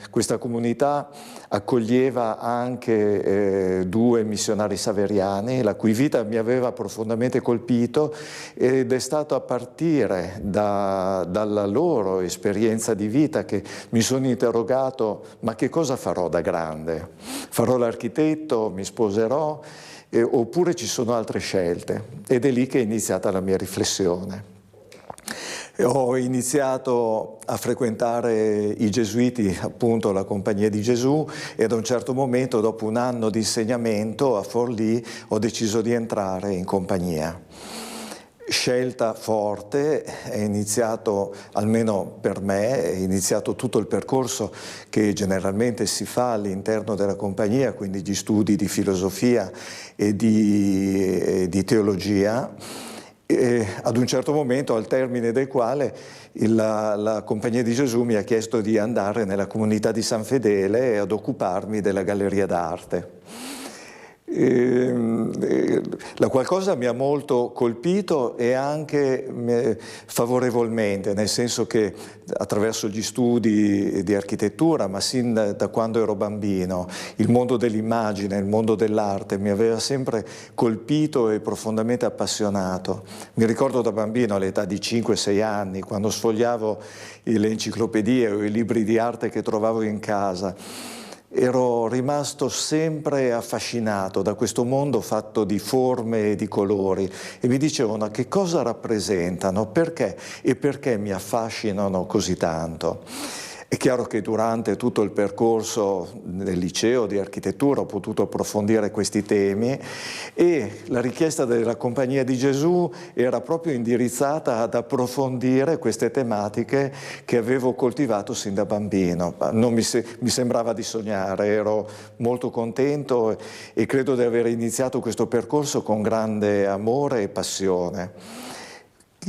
G: Questa comunità accoglieva anche 2 missionari saveriani, la cui vita mi aveva profondamente colpito, ed è stato a partire dalla loro esperienza di vita che mi sono interrogato: ma che cosa farò da grande? Farò l'architetto, mi sposerò, oppure ci sono altre scelte? Ed è lì che è iniziata la mia riflessione. Ho iniziato a frequentare i Gesuiti, appunto la Compagnia di Gesù, e ad un certo momento, dopo un anno di insegnamento a Forlì, ho deciso di entrare in compagnia. Scelta forte, è iniziato, almeno per me, è iniziato tutto il percorso che generalmente si fa all'interno della compagnia, quindi gli studi di filosofia e di teologia. E ad un certo momento, al termine del quale la Compagnia di Gesù mi ha chiesto di andare nella comunità di San Fedele e ad occuparmi della galleria d'arte. La qualcosa mi ha molto colpito e anche favorevolmente, nel senso che attraverso gli studi di architettura, ma sin da quando ero bambino, il mondo dell'immagine, il mondo dell'arte mi aveva sempre colpito e profondamente appassionato. Mi ricordo da bambino, all'età di 5-6 anni, quando sfogliavo le enciclopedie o i libri di arte che trovavo in casa, ero rimasto sempre affascinato da questo mondo fatto di forme e di colori, e mi dicevano che cosa rappresentano, perché e perché mi affascinano così tanto. È chiaro che durante tutto il percorso del liceo di architettura ho potuto approfondire questi temi, e la richiesta della Compagnia di Gesù era proprio indirizzata ad approfondire queste tematiche che avevo coltivato sin da bambino. Mi sembrava di sognare, ero molto contento e credo di aver iniziato questo percorso con grande amore e passione.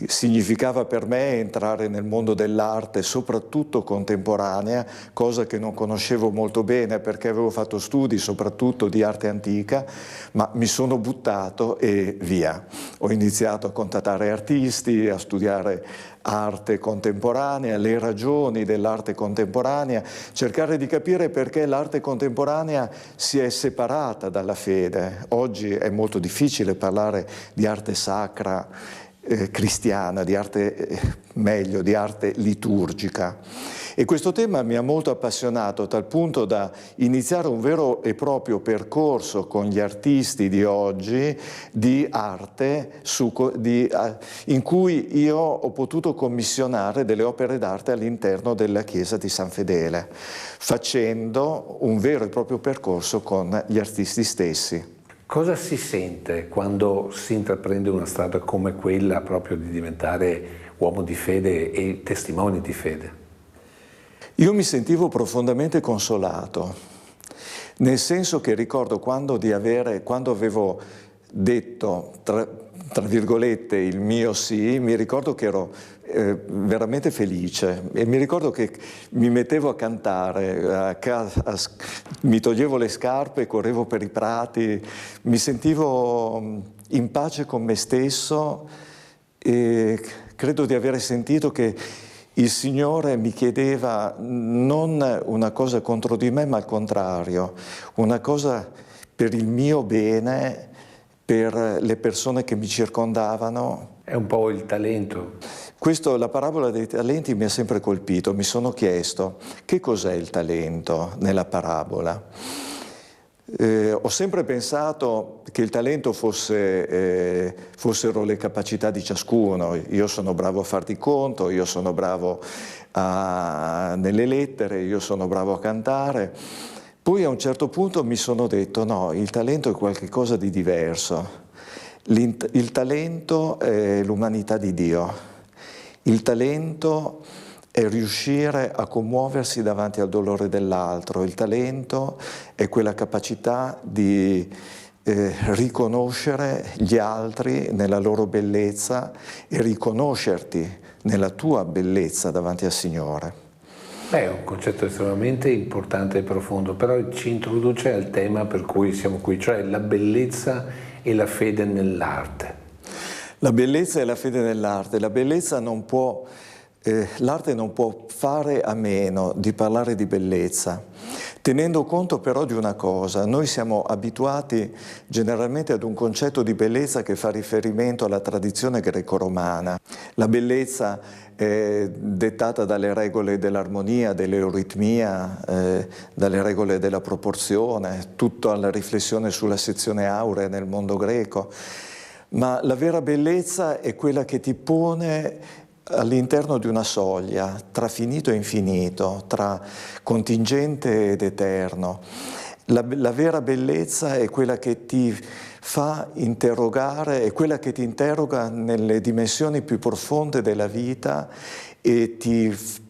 G: Significava per me entrare nel mondo dell'arte, soprattutto contemporanea, cosa che non conoscevo molto bene perché avevo fatto studi soprattutto di arte antica, ma mi sono buttato e via. Ho iniziato a contattare artisti, a studiare arte contemporanea, le ragioni dell'arte contemporanea, cercare di capire perché l'arte contemporanea si è separata dalla fede. Oggi è molto difficile parlare di arte sacra cristiana, di arte di arte liturgica. E questo tema mi ha molto appassionato, tal punto da iniziare un vero e proprio percorso con gli artisti di oggi di arte in cui io ho potuto commissionare delle opere d'arte all'interno della chiesa di San Fedele, facendo un vero e proprio percorso con gli artisti stessi.
F: Cosa si sente quando si intraprende una strada come quella proprio di diventare uomo di fede e testimone di fede?
G: Io mi sentivo profondamente consolato, nel senso che ricordo quando avevo detto, tra virgolette, il mio sì, mi ricordo che ero veramente felice, e mi ricordo che mi mettevo a cantare, mi toglievo le scarpe, correvo per i prati, mi sentivo in pace con me stesso, e credo di aver sentito che il Signore mi chiedeva non una cosa contro di me, ma al contrario, una cosa per il mio bene, per le persone che mi circondavano.
F: È un po' il talento.
G: La parabola dei talenti mi ha sempre colpito, mi sono chiesto che cos'è il talento nella parabola. Ho sempre pensato che il talento fossero le capacità di ciascuno. Io sono bravo a far di conto, io sono bravo nelle lettere, io sono bravo a cantare. Poi a un certo punto mi sono detto no, il talento è qualcosa di diverso. Il talento è l'umanità di Dio. Il talento è riuscire a commuoversi davanti al dolore dell'altro. Il talento è quella capacità di riconoscere gli altri nella loro bellezza e riconoscerti nella tua bellezza davanti al Signore.
F: È un concetto estremamente importante e profondo, però ci introduce al tema per cui siamo qui, cioè la bellezza e la fede nell'arte.
G: La bellezza e la fede nell'arte. La bellezza non può, l'arte non può fare a meno di parlare di bellezza, tenendo conto però di una cosa: noi siamo abituati generalmente ad un concetto di bellezza che fa riferimento alla tradizione greco-romana. La bellezza è dettata dalle regole dell'armonia, dell'euritmia, dalle regole della proporzione, tutta la riflessione sulla sezione aurea nel mondo greco. Ma la vera bellezza è quella che ti pone all'interno di una soglia, tra finito e infinito, tra contingente ed eterno. La vera bellezza è quella che ti fa interrogare, è quella che ti interroga nelle dimensioni più profonde della vita e ti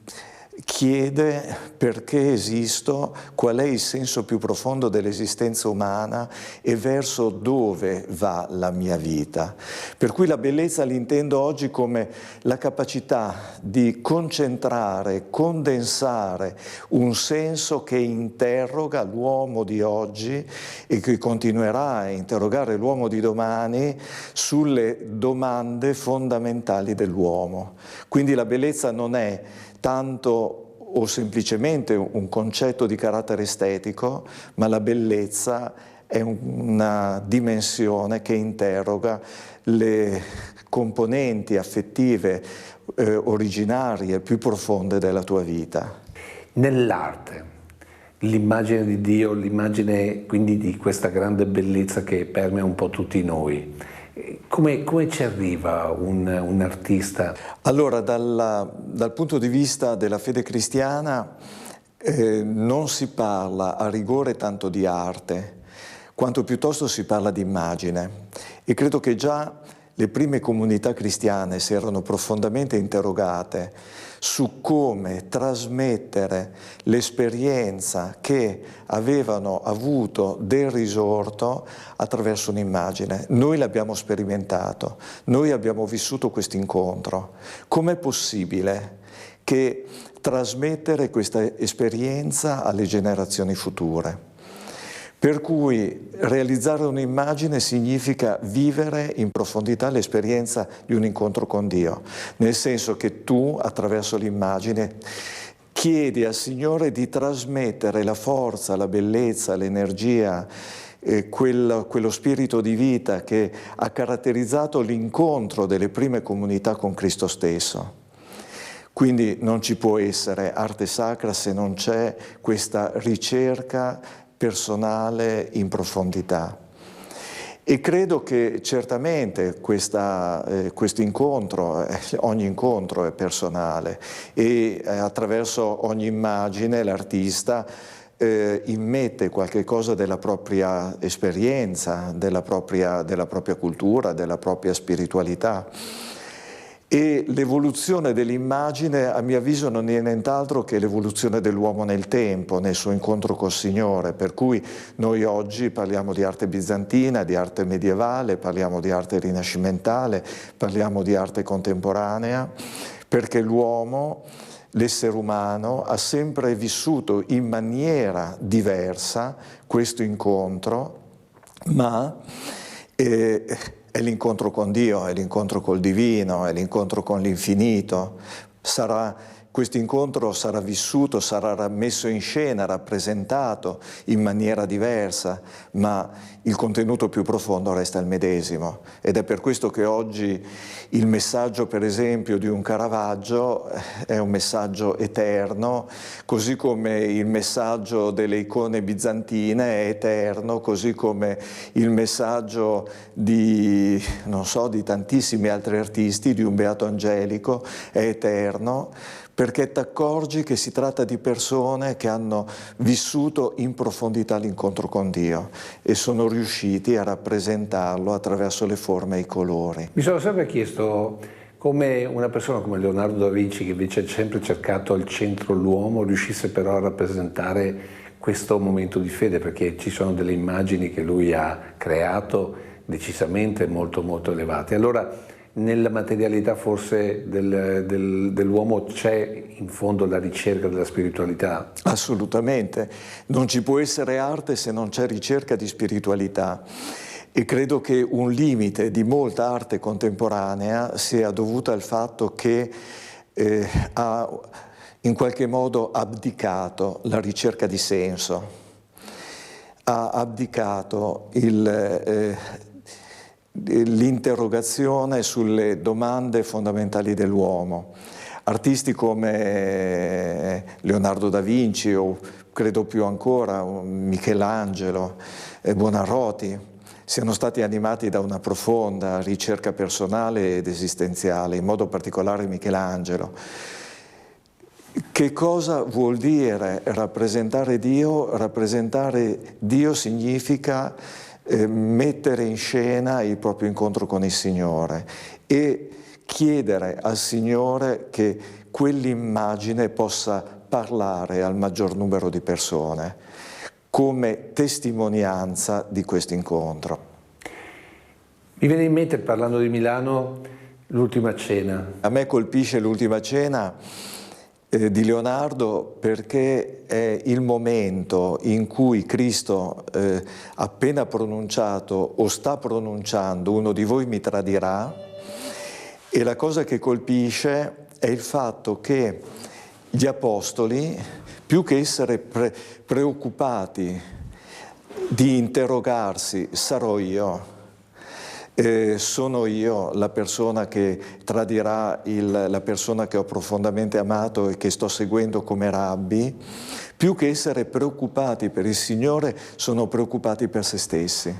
G: chiede perché esisto, qual è il senso più profondo dell'esistenza umana e verso dove va la mia vita. Per cui la bellezza l'intendo oggi come la capacità di concentrare, condensare un senso che interroga l'uomo di oggi e che continuerà a interrogare l'uomo di domani sulle domande fondamentali dell'uomo. Quindi la bellezza non è tanto o semplicemente un concetto di carattere estetico, ma la bellezza è una dimensione che interroga le componenti affettive originarie più profonde della tua vita.
F: Nell'arte, l'immagine di Dio, l'immagine quindi di questa grande bellezza che permea un po' tutti noi. Come ci arriva un artista?
G: Allora, dal punto di vista della fede cristiana non si parla a rigore tanto di arte, quanto piuttosto si parla di immagine. E credo che già le prime comunità cristiane si erano profondamente interrogate su come trasmettere l'esperienza che avevano avuto del risorto attraverso un'immagine. Noi l'abbiamo sperimentato, noi abbiamo vissuto questo incontro. Com'è possibile che trasmettere questa esperienza alle generazioni future? Per cui realizzare un'immagine significa vivere in profondità l'esperienza di un incontro con Dio, nel senso che tu, attraverso l'immagine, chiedi al Signore di trasmettere la forza, la bellezza, l'energia, quello spirito di vita che ha caratterizzato l'incontro delle prime comunità con Cristo stesso. Quindi non ci può essere arte sacra se non c'è questa ricerca personale in profondità. E credo che certamente questo incontro, ogni incontro è personale e attraverso ogni immagine l'artista immette qualche cosa della propria esperienza, della propria cultura, della propria spiritualità. E l'evoluzione dell'immagine, a mio avviso, non è nient'altro che l'evoluzione dell'uomo nel tempo, nel suo incontro col Signore, per cui noi oggi parliamo di arte bizantina, di arte medievale, parliamo di arte rinascimentale, parliamo di arte contemporanea, perché l'uomo, l'essere umano, ha sempre vissuto in maniera diversa questo incontro, ma è l'incontro con Dio, è l'incontro col divino, è l'incontro con l'infinito. Sarà questo incontro sarà vissuto, sarà messo in scena, rappresentato in maniera diversa, ma il contenuto più profondo resta il medesimo. Ed è per questo che oggi il messaggio, per esempio, di un Caravaggio è un messaggio eterno, così come il messaggio delle icone bizantine è eterno, così come il messaggio di, non so, di tantissimi altri artisti, di un Beato Angelico, è eterno, perché ti accorgi che si tratta di persone che hanno vissuto in profondità l'incontro con Dio e sono riusciti a rappresentarlo attraverso le forme e i colori.
F: Mi sono sempre chiesto come una persona come Leonardo da Vinci, che invece ha sempre cercato al centro l'uomo, riuscisse però a rappresentare questo momento di fede, perché ci sono delle immagini che lui ha creato decisamente molto molto elevate. Allora, nella materialità forse dell'uomo c'è in fondo la ricerca della spiritualità?
G: Assolutamente, non ci può essere arte se non c'è ricerca di spiritualità, e credo che un limite di molta arte contemporanea sia dovuto al fatto che ha in qualche modo abdicato la ricerca di senso, ha abdicato l'interrogazione sulle domande fondamentali dell'uomo. Artisti come Leonardo da Vinci o credo più ancora Michelangelo e Buonarroti siano stati animati da una profonda ricerca personale ed esistenziale, in modo particolare Michelangelo. Che cosa vuol dire rappresentare Dio? Rappresentare Dio significa mettere in scena il proprio incontro con il Signore e chiedere al Signore che quell'immagine possa parlare al maggior numero di persone come testimonianza di questo incontro.
F: Mi viene in mente, parlando di Milano, l'Ultima Cena.
G: A me colpisce l'Ultima Cena di Leonardo perché è il momento in cui Cristo appena pronunciato o sta pronunciando "uno di voi mi tradirà", e la cosa che colpisce è il fatto che gli apostoli, più che essere preoccupati di interrogarsi "sarò io? Sono io la persona che tradirà la persona che ho profondamente amato e che sto seguendo come rabbi", più che essere preoccupati per il Signore, sono preoccupati per se stessi.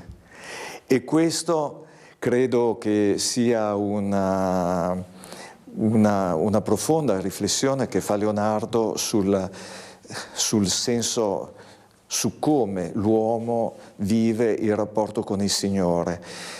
G: E questo credo che sia una profonda riflessione che fa Leonardo sul senso, su come l'uomo vive il rapporto con il Signore.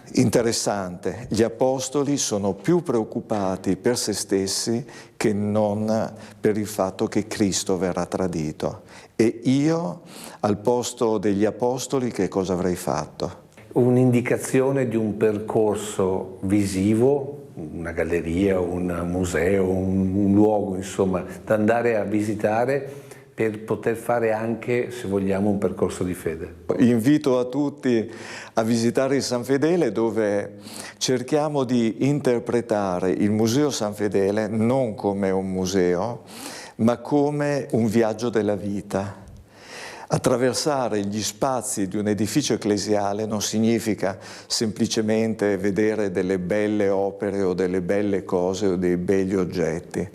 G: Interessante, gli apostoli sono più preoccupati per se stessi che non per il fatto che Cristo verrà tradito. E io, al posto degli apostoli, che cosa avrei fatto?
F: Un'indicazione di un percorso visivo, una galleria, un museo, un luogo, insomma, da andare a visitare per poter fare anche, se vogliamo, un percorso di fede.
G: Invito a tutti a visitare il San Fedele, dove cerchiamo di interpretare il Museo San Fedele non come un museo, ma come un viaggio della vita. Attraversare gli spazi di un edificio ecclesiale non significa semplicemente vedere delle belle opere o delle belle cose o dei begli oggetti,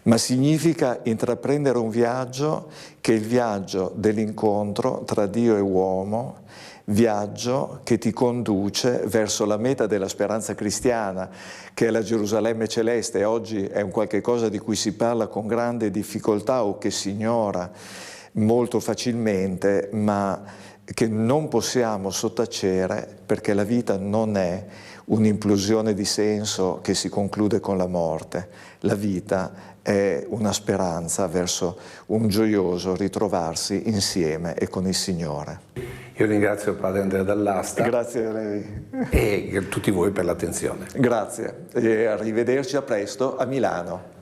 G: ma significa intraprendere un viaggio che è il viaggio dell'incontro tra Dio e uomo, viaggio che ti conduce verso la meta della speranza cristiana, che è la Gerusalemme celeste. Oggi è un qualche cosa di cui si parla con grande difficoltà o che si ignora molto facilmente, ma che non possiamo sottacere, perché la vita non è un'implosione di senso che si conclude con la morte. La vita è una speranza verso un gioioso ritrovarsi insieme e con il Signore.
F: Io ringrazio Padre Andrea Dall'Asta.
G: Grazie a lei.
F: E a tutti voi per l'attenzione.
G: Grazie e arrivederci a presto a Milano.